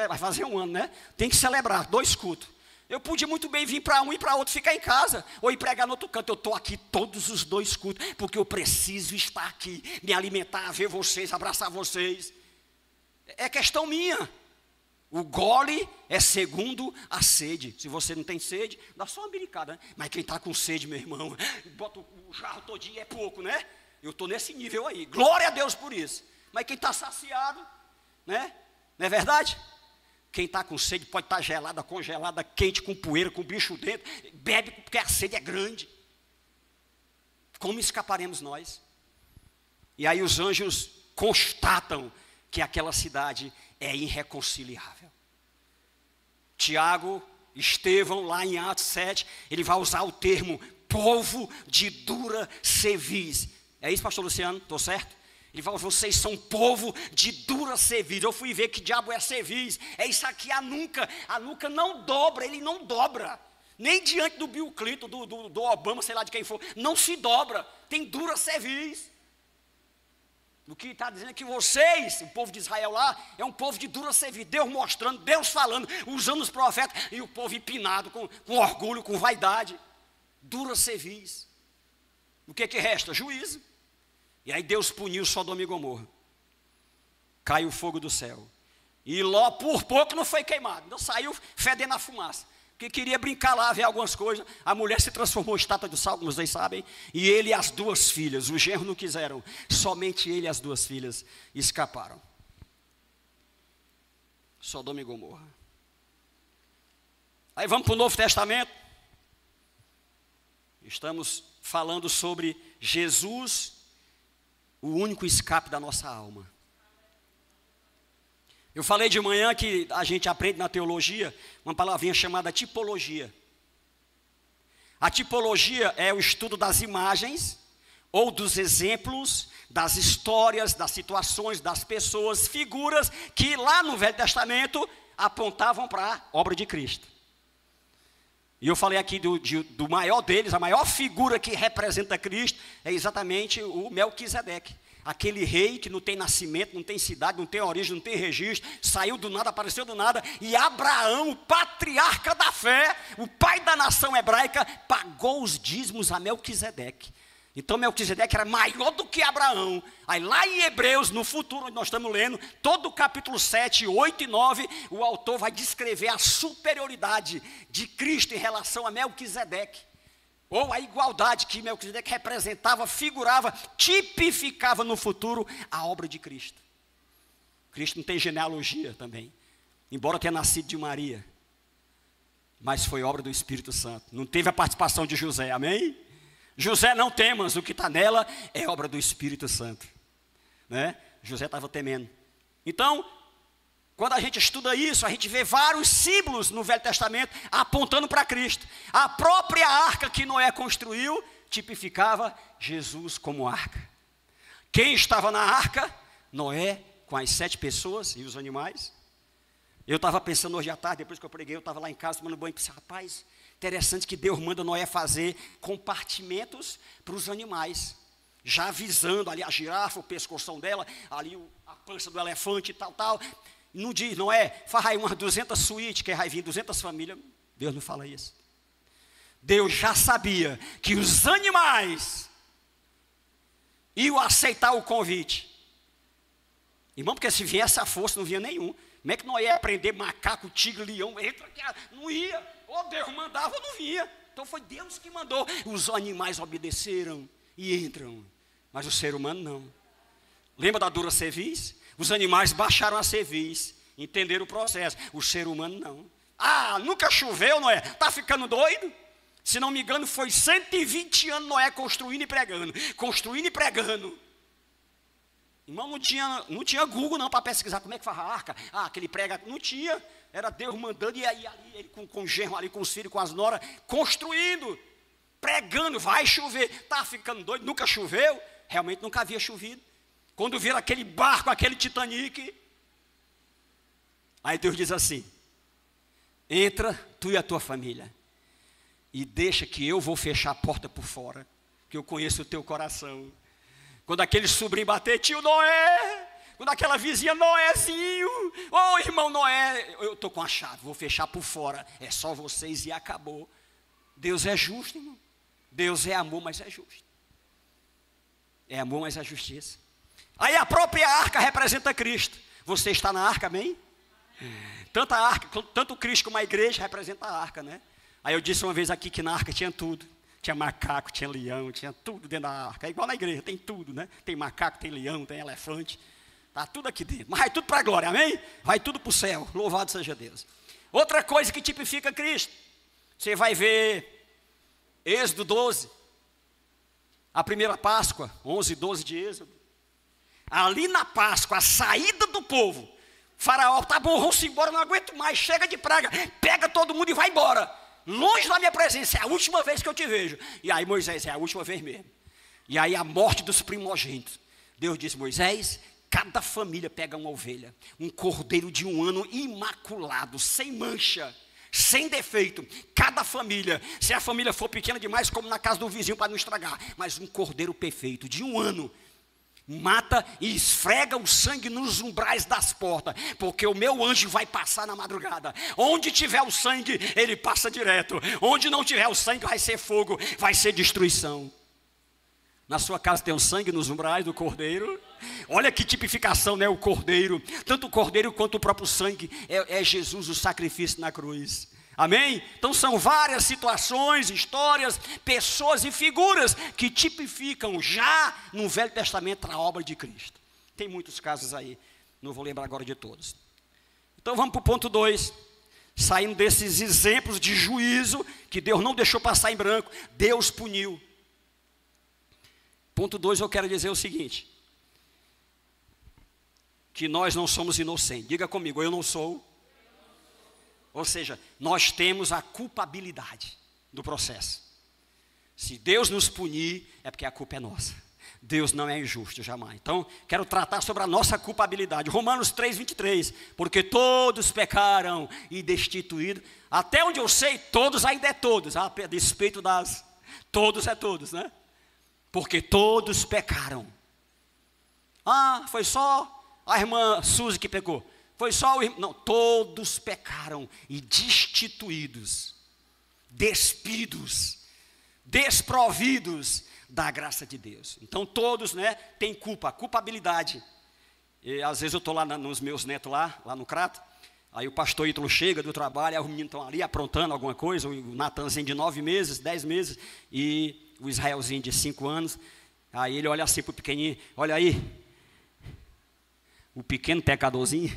vai fazer 1 ano, né? Tem que celebrar 2 cultos. Eu podia muito bem vir para um e para outro, ficar em casa, ou ir pregar no outro canto. Eu estou aqui todos os 2 cultos, porque eu preciso estar aqui, me alimentar, ver vocês, abraçar vocês. É questão minha. O gole é segundo a sede. Se você não tem sede, dá só uma belicada, né? Mas quem está com sede, meu irmão, bota o jarro todinho, é pouco, né? Eu estou nesse nível aí, glória a Deus por isso. Mas quem está saciado, né? Não é verdade? Quem está com sede pode estar gelada, congelada, quente, com poeira, com bicho dentro. Bebe porque a sede é grande. Como escaparemos nós? E aí os anjos constatam que aquela cidade é irreconciliável. Tiago, Estevão, lá em Atos 7, ele vai usar o termo povo de dura cerviz. É isso, pastor Luciano? Estou certo? Ele fala, vocês são povo de dura cerviz. Eu fui ver que diabo é cerviz. É isso aqui, a nuca não dobra, ele não dobra. Nem diante do Bill Clinton, do Obama, sei lá de quem for, não se dobra, tem dura cerviz. O que está dizendo é que vocês, o povo de Israel lá, é um povo de dura cerviz. Deus mostrando, Deus falando, usando os profetas, e o povo empinado, com orgulho, com vaidade. Dura cerviz. O que resta? Juízo. E aí Deus puniu Sodoma e Gomorra. Caiu fogo do céu. E Ló por pouco não foi queimado. Não saiu fedendo a fumaça. Porque queria brincar lá, ver algumas coisas. A mulher se transformou em estátua de sal, como vocês sabem. E ele e as duas filhas, o genro não quiseram. Somente ele e as duas filhas escaparam. Sodoma e Gomorra. Aí vamos para o Novo Testamento. Estamos falando sobre Jesus, o único escape da nossa alma. Eu falei de manhã que a gente aprende na teologia uma palavrinha chamada tipologia. A tipologia é o estudo das imagens ou dos exemplos, das histórias, das situações, das pessoas, figuras que lá no Velho Testamento apontavam para a obra de Cristo. E eu falei aqui do maior deles, a maior figura que representa Cristo é exatamente o Melquisedeque. Aquele rei que não tem nascimento, não tem cidade, não tem origem, não tem registro, saiu do nada, apareceu do nada, e Abraão, o patriarca da fé, o pai da nação hebraica, pagou os dízimos a Melquisedeque. Então Melquisedeque era maior do que Abraão. Aí lá em Hebreus, no futuro, onde nós estamos lendo, todo o capítulo 7, 8 e 9, o autor vai descrever a superioridade de Cristo em relação a Melquisedeque. Ou a igualdade que Melquisedeque representava, figurava, tipificava no futuro a obra de Cristo. Cristo não tem genealogia também, embora tenha nascido de Maria. Mas foi obra do Espírito Santo. Não teve a participação de José, amém? José não temas, o que está nela é obra do Espírito Santo, né? José estava temendo. Então, quando a gente estuda isso, a gente vê vários símbolos no Velho Testamento apontando para Cristo. A própria arca que Noé construiu tipificava Jesus como arca. Quem estava na arca? Noé com as 7 pessoas e os animais. Eu estava pensando hoje à tarde, depois que eu preguei, eu estava lá em casa tomando banho e pensei, rapaz, interessante que Deus manda Noé fazer compartimentos para os animais, já avisando ali a girafa, o pescoção dela, ali a pança do elefante e tal. Não diz, Noé, faz aí umas 200 suítes, que vai vir 200 famílias. Deus não fala isso. Deus já sabia que os animais iam aceitar o convite. Irmão, porque se viesse a força, não vinha nenhum. Como é que Noé ia prender macaco, tigre, leão? Entra aqui, não ia. Ou Deus mandava ou não vinha. Então foi Deus que mandou. Os animais obedeceram e entram. Mas o ser humano não. Lembra da dura cerviz? Os animais baixaram a cerviz, entenderam o processo. O ser humano não. Ah, nunca choveu, Noé? Está ficando doido? Se não me engano, foi 120 anos Noé construindo e pregando. Construindo e pregando. Irmão, não tinha Google não para pesquisar como é que faz a arca. Ah, aquele prega, não tinha. Era Deus mandando e aí ele com o genro ali, com os filhos, com as noras, construindo, pregando, vai chover. Está ficando doido, nunca choveu? Realmente nunca havia chovido. Quando viram aquele barco, aquele Titanic, aí Deus diz assim, entra tu e a tua família, e deixa que eu vou fechar a porta por fora, que eu conheço o teu coração. Quando aquele sobrinho bater, tio Noé, quando aquela vizinha, Noézinho, ô irmão Noé, eu estou com a chave, vou fechar por fora, é só vocês e acabou. Deus é justo, irmão. Deus é amor, mas é justo. É amor, mas é justiça. Aí a própria arca representa Cristo. Você está na arca, amém? Tanto a arca, tanto Cristo como a igreja representa a arca, né? Aí eu disse uma vez aqui que na arca tinha tudo. Tinha macaco, tinha leão, tinha tudo dentro da arca. É igual na igreja, tem tudo, né? Tem macaco, tem leão, tem elefante. Está tudo aqui dentro. Mas vai tudo para a glória, amém? Vai tudo para o céu. Louvado seja Deus. Outra coisa que tipifica Cristo. Você vai ver Êxodo 12. A primeira Páscoa, 11 e 12 de Êxodo. Ali na Páscoa, a saída do povo. Faraó, tá bom, vamos embora, não aguento mais, chega de praga. Pega todo mundo e vai embora. Longe da minha presença, é a última vez que eu te vejo. E aí Moisés, é a última vez mesmo. E aí a morte dos primogênitos. Deus disse: Moisés, cada família pega uma ovelha, um cordeiro de 1 ano imaculado, sem mancha, sem defeito. Cada família, se a família for pequena demais, como na casa do vizinho para não estragar, mas um cordeiro perfeito, de 1 ano, mata e esfrega o sangue nos umbrais das portas, porque o meu anjo vai passar na madrugada. Onde tiver o sangue, ele passa direto. Onde não tiver o sangue, vai ser fogo, vai ser destruição. Na sua casa tem o sangue nos umbrais do cordeiro. Olha que tipificação, né? O cordeiro, tanto o cordeiro quanto o próprio sangue é Jesus, o sacrifício na cruz. Amém? Então são várias situações, histórias, pessoas e figuras que tipificam já no Velho Testamento a obra de Cristo. Tem muitos casos aí, não vou lembrar agora de todos. Então vamos para o ponto 2. Saindo desses exemplos de juízo que Deus não deixou passar em branco, Deus puniu. Ponto 2, eu quero dizer o seguinte: que nós não somos inocentes. Diga comigo, eu não sou. Ou seja, nós temos a culpabilidade do processo. Se Deus nos punir, é porque a culpa é nossa. Deus não é injusto, jamais. Então, quero tratar sobre a nossa culpabilidade. Romanos 3:23. Porque todos pecaram e destituídos. Até onde eu sei, todos ainda é todos. A despeito das... Todos é todos, né? Porque todos pecaram. Ah, foi só a irmã Suzy que pecou. Foi só o irmão. Não, todos pecaram e destituídos, despidos, desprovidos da graça de Deus. Então todos, né, têm culpa, culpabilidade. E às vezes eu estou lá nos meus netos lá no Crato. Aí o pastor Ítalo chega do trabalho, aí os meninos estão ali aprontando alguma coisa. O Natanzinho de 9 meses, 10 meses, e o Israelzinho de 5 anos. Aí ele olha assim para o pequenininho: olha aí, o pequeno pecadorzinho.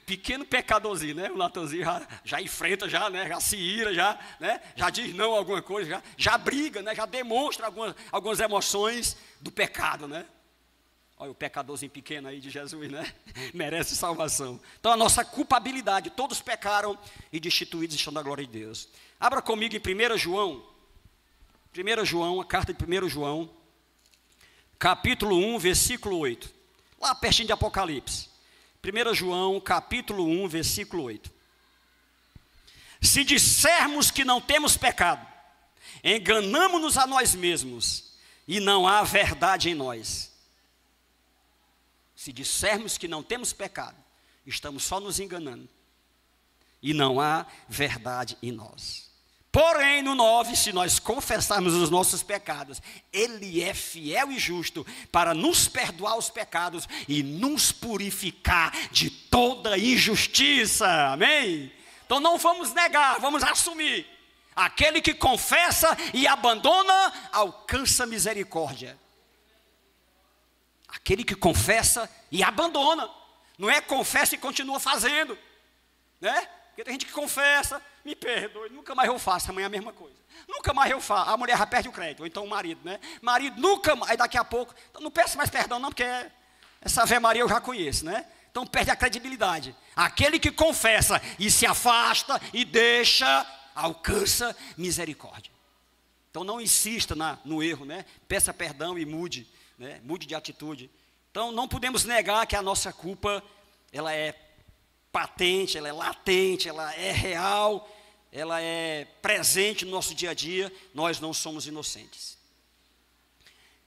Pequeno pecadorzinho, né? O Natanzinho já enfrenta, né? Já se ira, né? Já diz não a alguma coisa, já briga, né? Já demonstra algumas emoções do pecado, né? Olha o pecadorzinho pequeno aí de Jesus, né? Merece salvação. Então a nossa culpabilidade, todos pecaram e destituídos estão da glória de Deus. Abra comigo em 1 João, a carta de 1 João, capítulo 1, versículo 8. Lá pertinho de Apocalipse. 1 João, capítulo 1, versículo 8. Se dissermos que não temos pecado, enganamo-nos a nós mesmos, e não há verdade em nós. Se dissermos que não temos pecado, estamos só nos enganando, e não há verdade em nós. Porém, no 9, se nós confessarmos os nossos pecados, Ele é fiel e justo para nos perdoar os pecados e nos purificar de toda injustiça. Amém? Então não vamos negar, vamos assumir. Aquele que confessa e abandona, alcança misericórdia. Aquele que confessa e abandona. Não é confessa e continua fazendo, né? Porque tem gente que confessa: me perdoe, nunca mais eu faço. Amanhã é a mesma coisa, nunca mais eu faço. A mulher já perde o crédito, ou então o marido, né? Marido nunca mais, aí daqui a pouco, então não peço mais perdão não, porque essa Ave Maria eu já conheço, né? Então perde a credibilidade. Aquele que confessa e se afasta e deixa, alcança misericórdia. Então não insista no erro, né? Peça perdão e mude, né? Mude de atitude. Então não podemos negar que a nossa culpa, ela é patente, ela é latente, ela é real, ela é presente no nosso dia a dia. Nós não somos inocentes.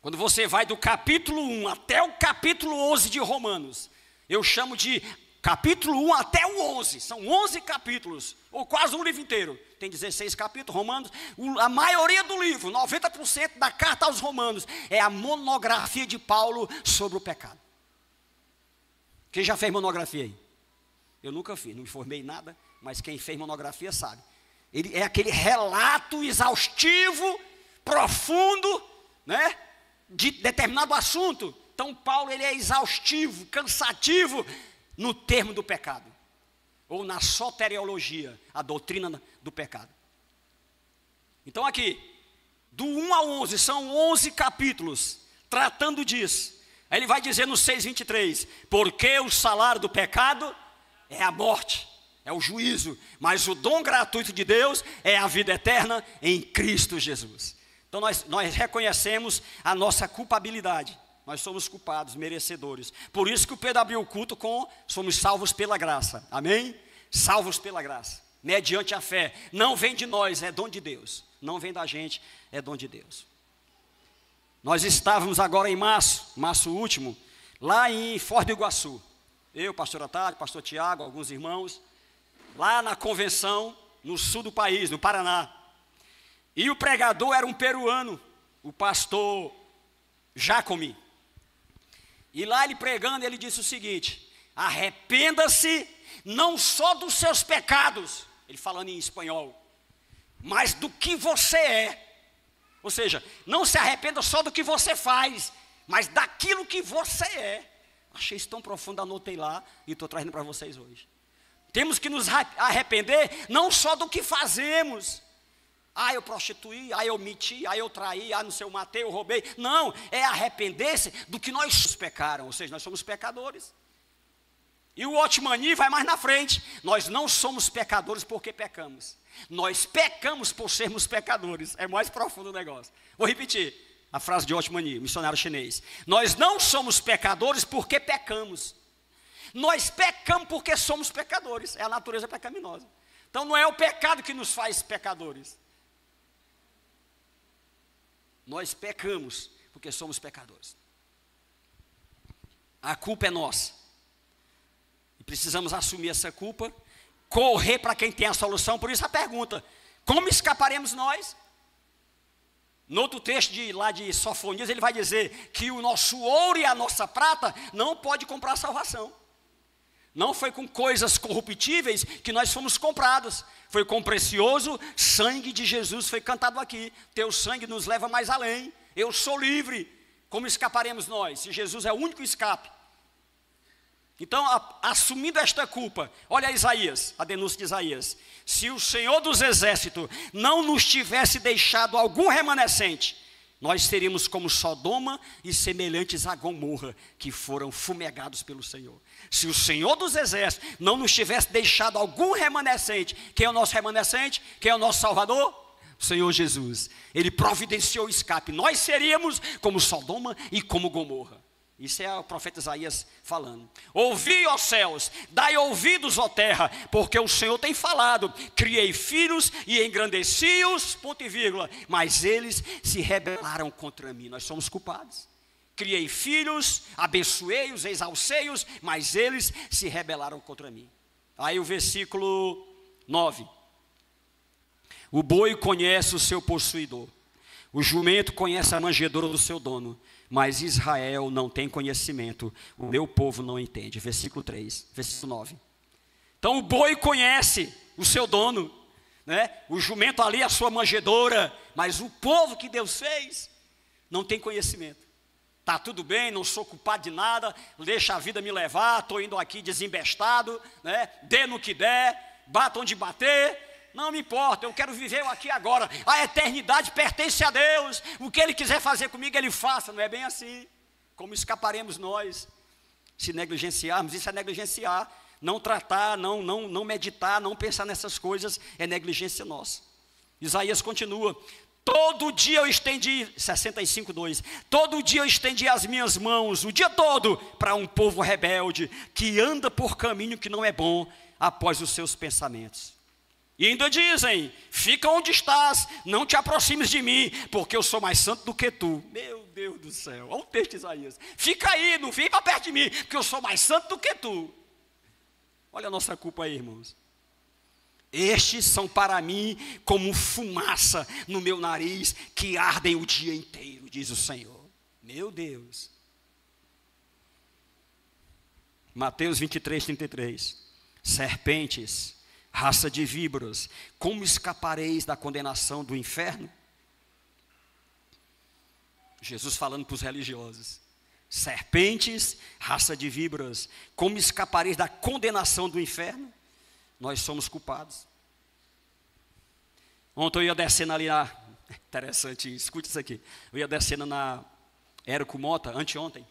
Quando você vai do capítulo 1 até o capítulo 11 de Romanos, eu chamo de capítulo 1 até o 11, são 11 capítulos, ou quase um livro inteiro. Tem 16 capítulos, Romanos. A maioria do livro, 90% da carta aos Romanos, é a monografia de Paulo sobre o pecado. Quem já fez monografia aí? Eu nunca fiz, não me formei em nada, mas quem fez monografia sabe. Ele é aquele relato exaustivo, profundo, né, de determinado assunto. Então Paulo, ele é exaustivo, cansativo no termo do pecado, ou na soteriologia, a doutrina do pecado. Então aqui, do 1 ao 11, são 11 capítulos tratando disso. Aí ele vai dizer no 6:23, porque o salário do pecado é a morte, é o juízo, mas o dom gratuito de Deus é a vida eterna em Cristo Jesus. Então nós reconhecemos a nossa culpabilidade, nós somos culpados, merecedores. Por isso que o Pedro abriu o culto com: somos salvos pela graça. Amém? Salvos pela graça, mediante a fé. Não vem de nós, é dom de Deus. Não vem da gente, é dom de Deus. Nós estávamos agora em março último, lá em Foz do Iguaçu. Eu, pastor Otávio, pastor Tiago, alguns irmãos, lá na convenção, no sul do país, no Paraná. E o pregador era um peruano, o pastor Jacome. E lá ele pregando, ele disse o seguinte: arrependa-se não só dos seus pecados, ele falando em espanhol, mas do que você é. Ou seja, não se arrependa só do que você faz, mas daquilo que você é. Achei isso tão profundo, anotei lá e estou trazendo para vocês hoje. Temos que nos arrepender não só do que fazemos. Eu prostituí, eu menti, eu traí, não sei, eu matei, eu roubei. Não, é arrepender-se do que nós pecaram, ou seja, nós somos pecadores. E o Otmani vai mais na frente: nós não somos pecadores porque pecamos, nós pecamos por sermos pecadores. É mais profundo o negócio. Vou repetir a frase de Otmani, missionário chinês: nós não somos pecadores porque pecamos, nós pecamos porque somos pecadores. É a natureza pecaminosa. Então não é o pecado que nos faz pecadores, nós pecamos porque somos pecadores. A culpa é nossa e precisamos assumir essa culpa, correr para quem tem a solução. Por isso a pergunta: como escaparemos nós? No outro texto lá de Sofonias, ele vai dizer que o nosso ouro e a nossa prata não pode comprar salvação. Não foi com coisas corruptíveis que nós fomos comprados, foi com o precioso sangue de Jesus. Foi cantado aqui: teu sangue nos leva mais além, eu sou livre. Como escaparemos nós, se Jesus é o único escape? Então, assumindo esta culpa, olha Isaías, a denúncia de Isaías: se o Senhor dos Exércitos não nos tivesse deixado algum remanescente, nós seríamos como Sodoma e semelhantes a Gomorra, que foram fumegados pelo Senhor. Se o Senhor dos Exércitos não nos tivesse deixado algum remanescente, quem é o nosso remanescente? Quem é o nosso Salvador? O Senhor Jesus. Ele providenciou o escape. Nós seríamos como Sodoma e como Gomorra. Isso é o profeta Isaías falando. Ouvi, ó céus, dai ouvidos, ó terra, porque o Senhor tem falado: criei filhos e engrandeci-os, ponto e vírgula, mas eles se rebelaram contra mim. Nós somos culpados. Criei filhos, abençoei-os, exalcei-os, mas eles se rebelaram contra mim. Aí o versículo 9: o boi conhece o seu possuidor, o jumento conhece a manjedoura do seu dono, mas Israel não tem conhecimento, o meu povo não entende. Versículo 3, versículo 9. Então o boi conhece o seu dono, né? O jumento ali a sua manjedoura, mas o povo que Deus fez não tem conhecimento. Está tudo bem, não sou culpado de nada, deixa a vida me levar, estou indo aqui desembestado, né? Dê no que der, bata onde bater, não me importa, eu quero viver aqui agora. A eternidade pertence a Deus, o que Ele quiser fazer comigo, Ele faça. Não é bem assim. Como escaparemos nós se negligenciarmos? Isso é negligenciar. Não tratar, não meditar, não pensar nessas coisas é negligência nossa. Isaías continua: todo dia eu estendi, 65:2, todo dia eu estendi as minhas mãos, o dia todo, para um povo rebelde, que anda por caminho que não é bom, após os seus pensamentos. E ainda dizem: fica onde estás, não te aproximes de mim, porque eu sou mais santo do que tu. Meu Deus do céu, olha o texto de Isaías: fica aí, não vem para perto de mim, porque eu sou mais santo do que tu. Olha a nossa culpa aí, irmãos. Estes são para mim como fumaça no meu nariz, que ardem o dia inteiro, diz o Senhor. Meu Deus. Mateus 23:33. Serpentes, raça de víboras, como escapareis da condenação do inferno? Jesus falando para os religiosos: serpentes, raça de víboras, como escapareis da condenação do inferno? Nós somos culpados. Ontem eu ia descendo ali interessante, escute isso aqui. Eu ia descendo na Érico Mota, anteontem,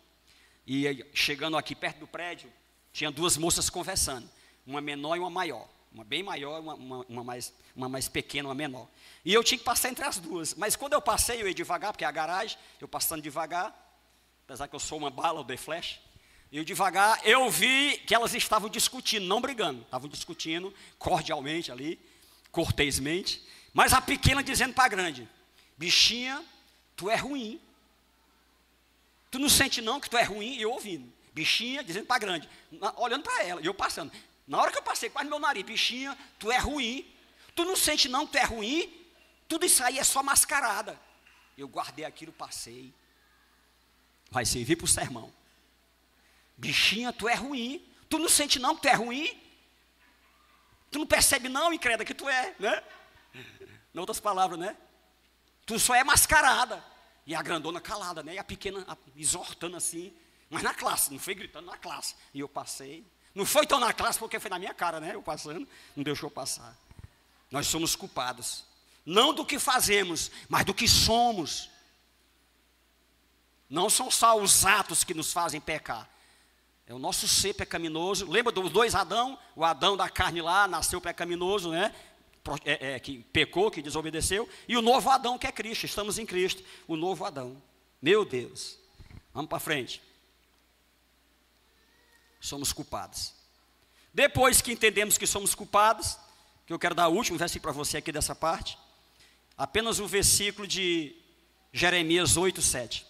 e chegando aqui perto do prédio, tinha duas moças conversando, uma menor e uma maior. Uma bem maior, uma mais pequena, uma menor. E eu tinha que passar entre as duas. Mas quando eu passei, eu ia devagar, porque é a garagem, eu passando devagar. apesar que eu sou uma bala, de flash. Eu devagar, eu vi que elas estavam discutindo, não brigando, estavam discutindo cordialmente ali, cortesmente, mas a pequena dizendo para a grande: bichinha, tu é ruim. Tu não sente não que tu é ruim? E eu ouvindo. Bichinha dizendo para a grande, olhando para ela, e eu passando. Na hora que eu passei quase no meu nariz: bichinha, tu é ruim. Tu não sente não que tu é ruim? Tudo isso aí é só mascarada. Eu guardei aquilo, passei. Vai servir para o sermão. Bichinha, tu é ruim. Tu não sente não que tu é ruim? Tu não percebe não, incrédula, que tu é, né? Em outras palavras, né? Tu só é mascarada. E a grandona calada, né? E a pequena exortando assim. Mas na classe, não foi gritando, na classe. E eu passei. Não foi tão na classe porque foi na minha cara, né? Eu passando, não deixou passar. Nós somos culpados. Não do que fazemos, mas do que somos. Não são só os atos que nos fazem pecar. É o nosso ser pecaminoso. Lembra dos dois Adão? O Adão da carne lá nasceu pecaminoso, né? Que pecou, que desobedeceu. E o novo Adão que é Cristo. Estamos em Cristo. O novo Adão. Meu Deus. Vamos para frente. Somos culpados. Depois que entendemos que somos culpados, que eu quero dar o último versículo para você aqui dessa parte. Apenas um versículo de Jeremias 8, 7.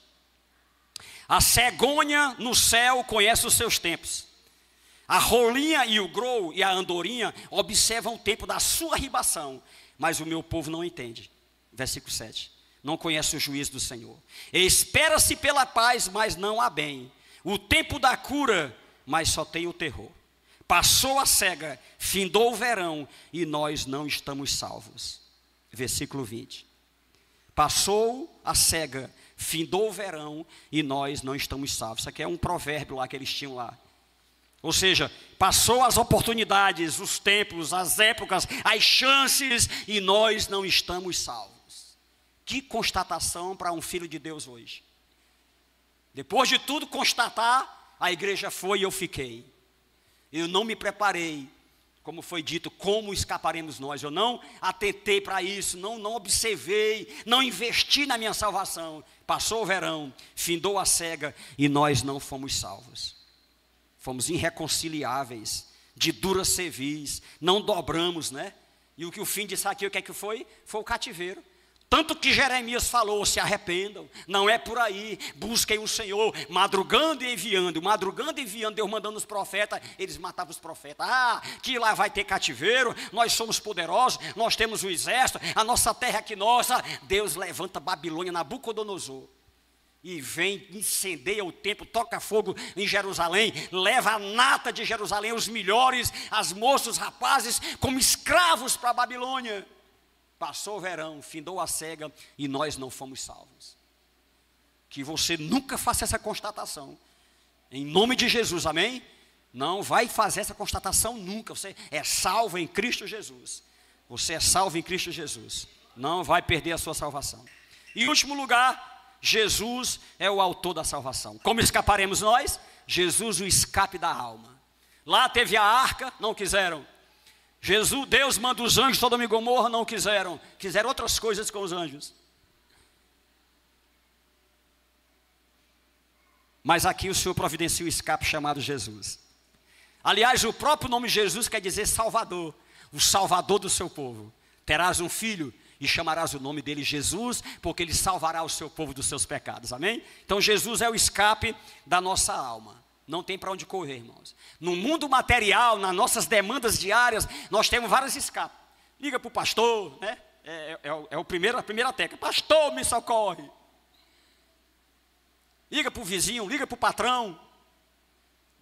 A cegonha no céu conhece os seus tempos. A rolinha e o grou e a andorinha observam o tempo da sua ribação, mas o meu povo não entende. Versículo 7. Não conhece o juízo do Senhor. Espera-se pela paz, mas não há bem. O tempo da cura, mas só tem o terror. Passou a cega, findou o verão, e nós não estamos salvos. Versículo 20. Passou a cega, findou o verão, e nós não estamos salvos. Isso aqui é um provérbio lá que eles tinham lá. Ou seja, passou as oportunidades, os tempos, as épocas, as chances, e nós não estamos salvos. Que constatação para um filho de Deus hoje. Depois de tudo constatar, a igreja foi e eu fiquei. Eu não me preparei, como foi dito, como escaparemos nós? Eu não atentei para isso, não observei, não investi na minha salvação. Passou o verão, findou a cega e nós não fomos salvos. Fomos irreconciliáveis, de dura cerviz, não dobramos, né? E o que o fim disso aqui, o que é que foi? Foi o cativeiro. Tanto que Jeremias falou: se arrependam, não é por aí, busquem o Senhor, madrugando e enviando, Deus mandando os profetas, eles matavam os profetas. Que lá vai ter cativeiro, nós somos poderosos, nós temos o exército, a nossa terra é aqui nossa. Deus levanta Babilônia, Nabucodonosor, e vem, incendeia o templo, toca fogo em Jerusalém, leva a nata de Jerusalém, os melhores, as moças, os rapazes, como escravos para a Babilônia. Passou o verão, findou a cega e nós não fomos salvos. Que você nunca faça essa constatação. Em nome de Jesus, amém? Não vai fazer essa constatação nunca. Você é salvo em Cristo Jesus. Você é salvo em Cristo Jesus. Não vai perder a sua salvação. E em último lugar, Jesus é o autor da salvação. Como escaparemos nós? Jesus, o escape da alma. Lá teve a arca, não quiseram. Deus manda os anjos Sodoma e Gomorra, não quiseram. Quiseram outras coisas com os anjos. Mas aqui o Senhor providencia o escape chamado Jesus. Aliás, o próprio nome Jesus quer dizer Salvador. O Salvador do seu povo. Terás um filho e chamarás o nome dele Jesus, porque ele salvará o seu povo dos seus pecados, amém? Então Jesus é o escape da nossa alma. Não tem para onde correr, irmãos. No mundo material, nas nossas demandas diárias, nós temos vários escapes. Liga para o pastor, né? É a primeira tecla. Pastor, me socorre. Liga para o vizinho, liga para o patrão.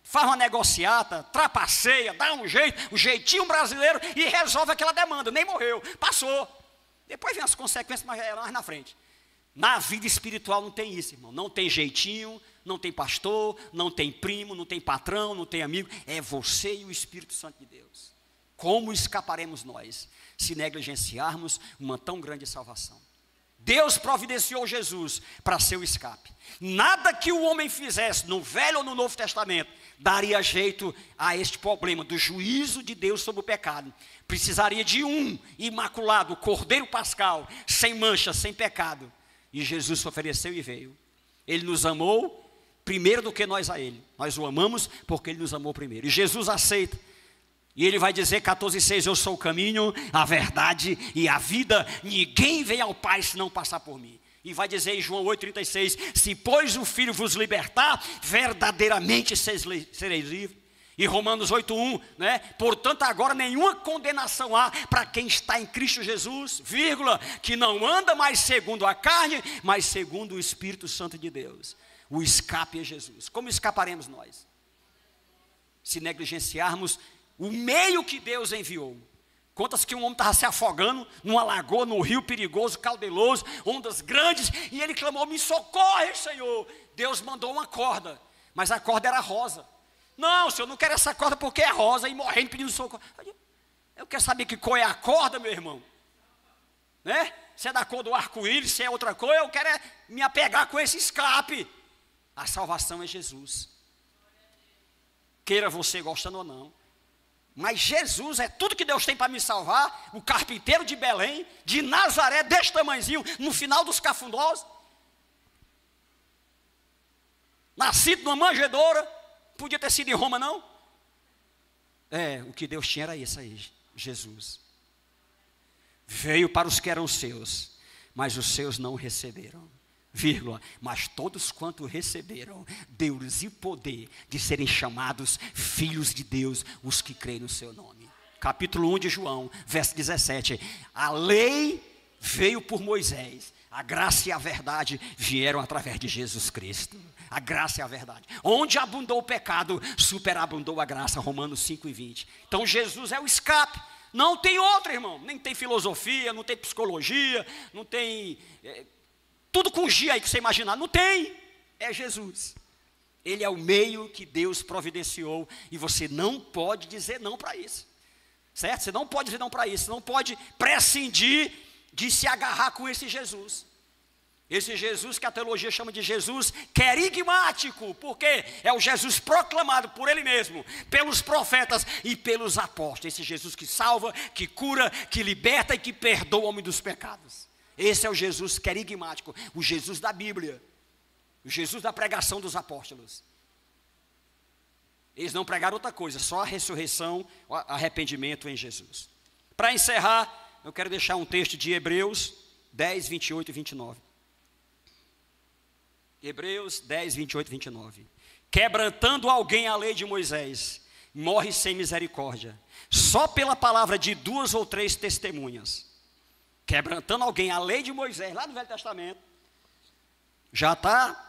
Faz uma negociata, trapaceia, dá um jeito, um jeitinho brasileiro e resolve aquela demanda. Nem morreu, passou. Depois vem as consequências mais na frente. Na vida espiritual não tem isso, irmão. Não tem jeitinho, não tem pastor, não tem primo, não tem patrão, não tem amigo. É você e o Espírito Santo de Deus. Como escaparemos nós se negligenciarmos uma tão grande salvação? Deus providenciou Jesus para ser o escape. Nada que o homem fizesse no Velho ou no Novo Testamento daria jeito a este problema do juízo de Deus sobre o pecado. Precisaria de um imaculado, o Cordeiro Pascal, sem mancha, sem pecado. E Jesus se ofereceu e veio. Ele nos amou, primeiro do que nós a Ele. Nós o amamos porque Ele nos amou primeiro. E Jesus aceita. E Ele vai dizer, 14,6, eu sou o caminho, a verdade e a vida. Ninguém vem ao Pai se não passar por mim. E vai dizer em João 8,36, se pois o Filho vos libertar, verdadeiramente sereis livres. E Romanos 8,1, né? Portanto agora nenhuma condenação há para quem está em Cristo Jesus, vírgula, que não anda mais segundo a carne, mas segundo o Espírito Santo de Deus. O escape é Jesus. Como escaparemos nós? Se negligenciarmos o meio que Deus enviou. Conta-se que um homem estava se afogando numa lagoa, num rio perigoso, caudaloso, ondas grandes, e ele clamou, me socorre, Senhor. Deus mandou uma corda, mas a corda era rosa. Não, Senhor, não quero essa corda porque é rosa, e morrendo pedindo socorro. Eu quero saber que cor é a corda, meu irmão. Né? Se é da cor do arco-íris, se é outra cor, eu quero me apegar com esse escape. A salvação é Jesus. Queira você gostando ou não. Mas Jesus é tudo que Deus tem para me salvar. O carpinteiro de Belém, de Nazaré, deste tamanhozinho, no final dos cafundós. Nascido numa manjedoura. Podia ter sido em Roma, não? O que Deus tinha era isso aí, Jesus. Veio para os que eram seus, mas os seus não receberam. Vírgula, mas todos quanto receberam, deu-lhes o poder de serem chamados filhos de Deus, os que creem no seu nome. Capítulo 1 de João, verso 17. A lei veio por Moisés, a graça e a verdade vieram através de Jesus Cristo. A graça e a verdade. Onde abundou o pecado, superabundou a graça. Romanos 5,20. Então Jesus é o escape. Não tem outro, irmão. Nem tem filosofia, não tem psicologia, não tem... tudo com G aí que você imaginar. Não tem. É Jesus. Ele é o meio que Deus providenciou. E você não pode dizer não para isso. Certo? Você não pode dizer não para isso. Você não pode prescindir de se agarrar com esse Jesus. Esse Jesus que a teologia chama de Jesus querigmático, porque é o Jesus proclamado por Ele mesmo, pelos profetas e pelos apóstolos. Esse Jesus que salva, que cura, que liberta e que perdoa o homem dos pecados. Esse é o Jesus querigmático, o Jesus da Bíblia, o Jesus da pregação dos apóstolos. Eles não pregaram outra coisa, só a ressurreição, o arrependimento em Jesus. Para encerrar, eu quero deixar um texto de Hebreus 10, 28 e 29. Hebreus 10, 28 e 29. Quebrantando alguém a lei de Moisés, morre sem misericórdia, só pela palavra de 2 ou 3 testemunhas. Quebrantando alguém a lei de Moisés, lá no Velho Testamento, já está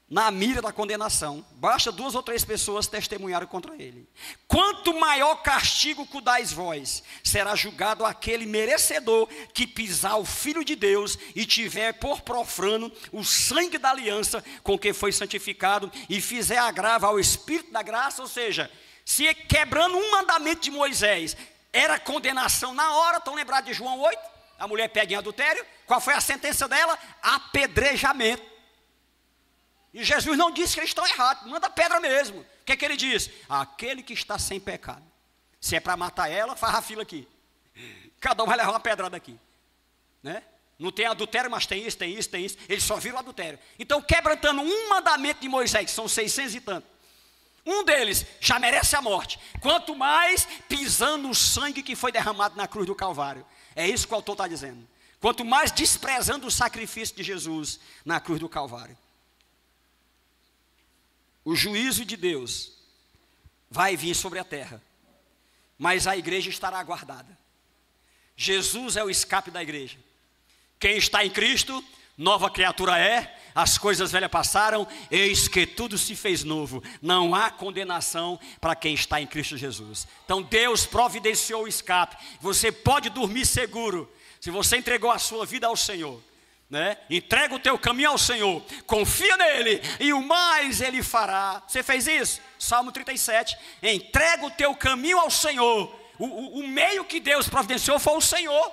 na mira da condenação. Basta 2 ou 3 pessoas testemunharem contra ele. Quanto maior castigo que dais vós, será julgado aquele merecedor que pisar o Filho de Deus e tiver por profano o sangue da aliança com que foi santificado e fizer agravo ao Espírito da graça. Ou seja, se quebrando um mandamento de Moisés era condenação na hora, estão lembrados de João 8? A mulher pega em adultério, qual foi a sentença dela? Apedrejamento. E Jesus não disse que eles estão errados, manda pedra mesmo. O que é que ele diz? Aquele que está sem pecado. Se é para matar ela, faz a fila aqui. Cada um vai levar uma pedrada aqui. Né? Não tem adultério, mas tem isso, tem isso, tem isso. Eles só viram o adultério. Então, quebrantando um mandamento de Moisés, que são 600 e tanto, um deles já merece a morte. Quanto mais pisando o sangue que foi derramado na cruz do Calvário. É isso que o autor está dizendo. Quanto mais desprezando o sacrifício de Jesus na cruz do Calvário. O juízo de Deus vai vir sobre a terra, mas a igreja estará guardada. Jesus é o escape da igreja. Quem está em Cristo, nova criatura é, as coisas velhas passaram, eis que tudo se fez novo. Não há condenação para quem está em Cristo Jesus. Então Deus providenciou o escape. Você pode dormir seguro, se você entregou a sua vida ao Senhor. Né? Entrega o teu caminho ao Senhor, confia nele e o mais ele fará. Você fez isso? Salmo 37. Entrega o teu caminho ao Senhor. O meio que Deus providenciou foi o Senhor.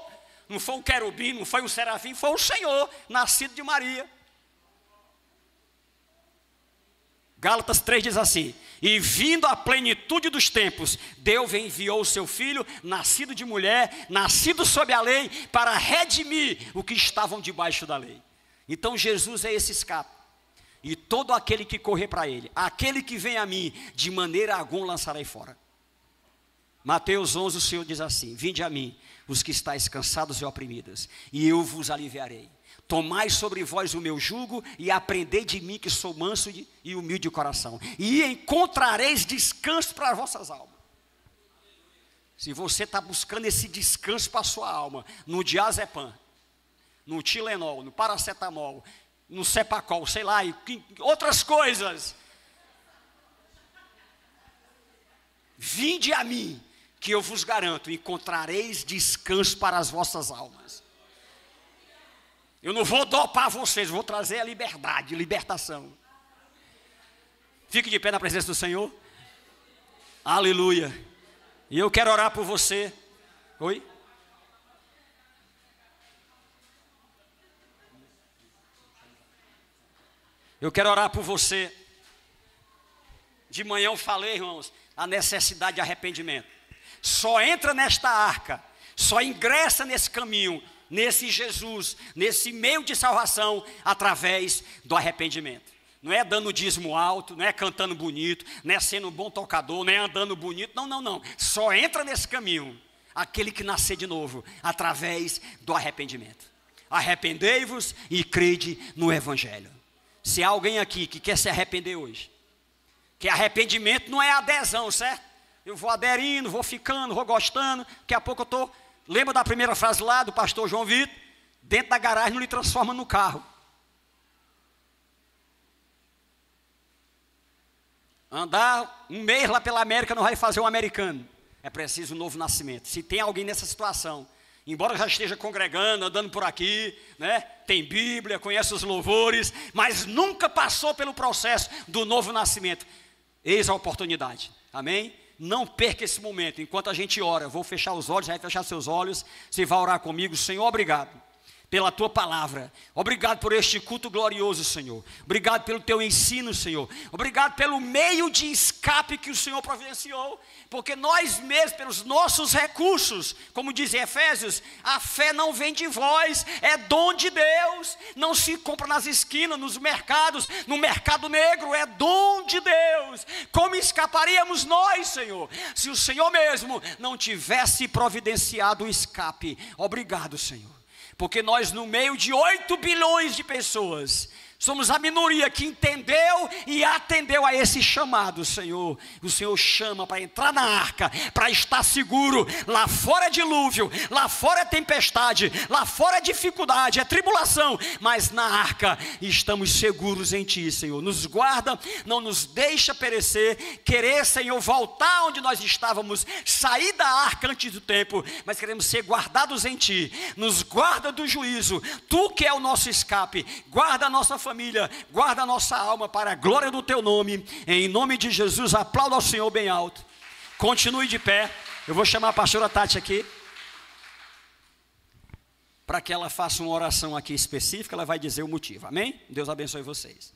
Não foi um querubim, não foi um serafim, foi o Senhor, nascido de Maria. Gálatas 3 diz assim: e vindo a plenitude dos tempos, Deus enviou o seu Filho, nascido de mulher, nascido sob a lei, para redimir o que estavam debaixo da lei. Então Jesus é esse escape. e todo aquele que correr para ele, aquele que vem a mim, de maneira alguma lançarei fora. Mateus 11, o Senhor diz assim: vinde a mim, os que estáis cansados e oprimidos, e eu vos aliviarei. Tomai sobre vós o meu jugo e aprendei de mim, que sou manso e humilde de coração, e encontrareis descanso para as vossas almas. Se você está buscando esse descanso para a sua alma, no diazepam, no Tilenol, no paracetamol, no Cepacol, sei lá, e outras coisas, vinde a mim, que eu vos garanto, encontrareis descanso para as vossas almas. Eu não vou dopar vocês, vou trazer a liberdade, libertação. Fique de pé na presença do Senhor. Aleluia. E eu quero orar por você. Oi? Eu quero orar por você. De manhã eu falei, irmãos, a necessidade de arrependimento. Só entra nesta arca, só ingressa nesse caminho, nesse Jesus, nesse meio de salvação, através do arrependimento. Não é dando dízimo alto, não é cantando bonito, não é sendo um bom tocador, não é andando bonito, não. Só entra nesse caminho aquele que nascer de novo, através do arrependimento. Arrependei-vos e crede no Evangelho. Se há alguém aqui que quer se arrepender hoje, que arrependimento não é adesão, certo? Eu vou aderindo, vou ficando, vou gostando, daqui a pouco eu estou... Lembra da primeira frase lá do pastor João Vitor? Dentro da garagem não lhe transforma no carro. Andar um mês lá pela América não vai fazer um americano. É preciso um novo nascimento. Se tem alguém nessa situação, embora já esteja congregando, andando por aqui, né, tem Bíblia, conhece os louvores, mas nunca passou pelo processo do novo nascimento, eis a oportunidade. Amém? Não perca esse momento. Enquanto a gente ora, eu vou fechar os olhos, vai fechar seus olhos, você vai orar comigo. Senhor, obrigado pela tua palavra, obrigado por este culto glorioso, Senhor, obrigado pelo teu ensino, Senhor, obrigado pelo meio de escape que o Senhor providenciou, porque nós mesmos, pelos nossos recursos, como diz em Efésios, a fé não vem de vós, é dom de Deus, não se compra nas esquinas, nos mercados, no mercado negro, é dom de Deus. Como escaparíamos nós, Senhor, se o Senhor mesmo não tivesse providenciado o escape? Obrigado, Senhor, porque nós, no meio de 8 bilhões de pessoas, somos a minoria que entendeu e atendeu a esse chamado, Senhor. O Senhor chama para entrar na arca, para estar seguro. Lá fora é dilúvio, lá fora é tempestade, lá fora é dificuldade, é tribulação, mas na arca estamos seguros em Ti, Senhor. Nos guarda, não nos deixa perecer, querer, Senhor, voltar onde nós estávamos, sair da arca antes do tempo, mas queremos ser guardados em Ti. Nos guarda do juízo, Tu que é o nosso escape, guarda a nossa família, guarda a nossa alma para a glória do Teu nome. Em nome de Jesus, aplauda ao Senhor bem alto. Continue de pé. Eu vou chamar a pastora Tati aqui, para que ela faça uma oração aqui específica. Ela vai dizer o motivo, amém? Deus abençoe vocês.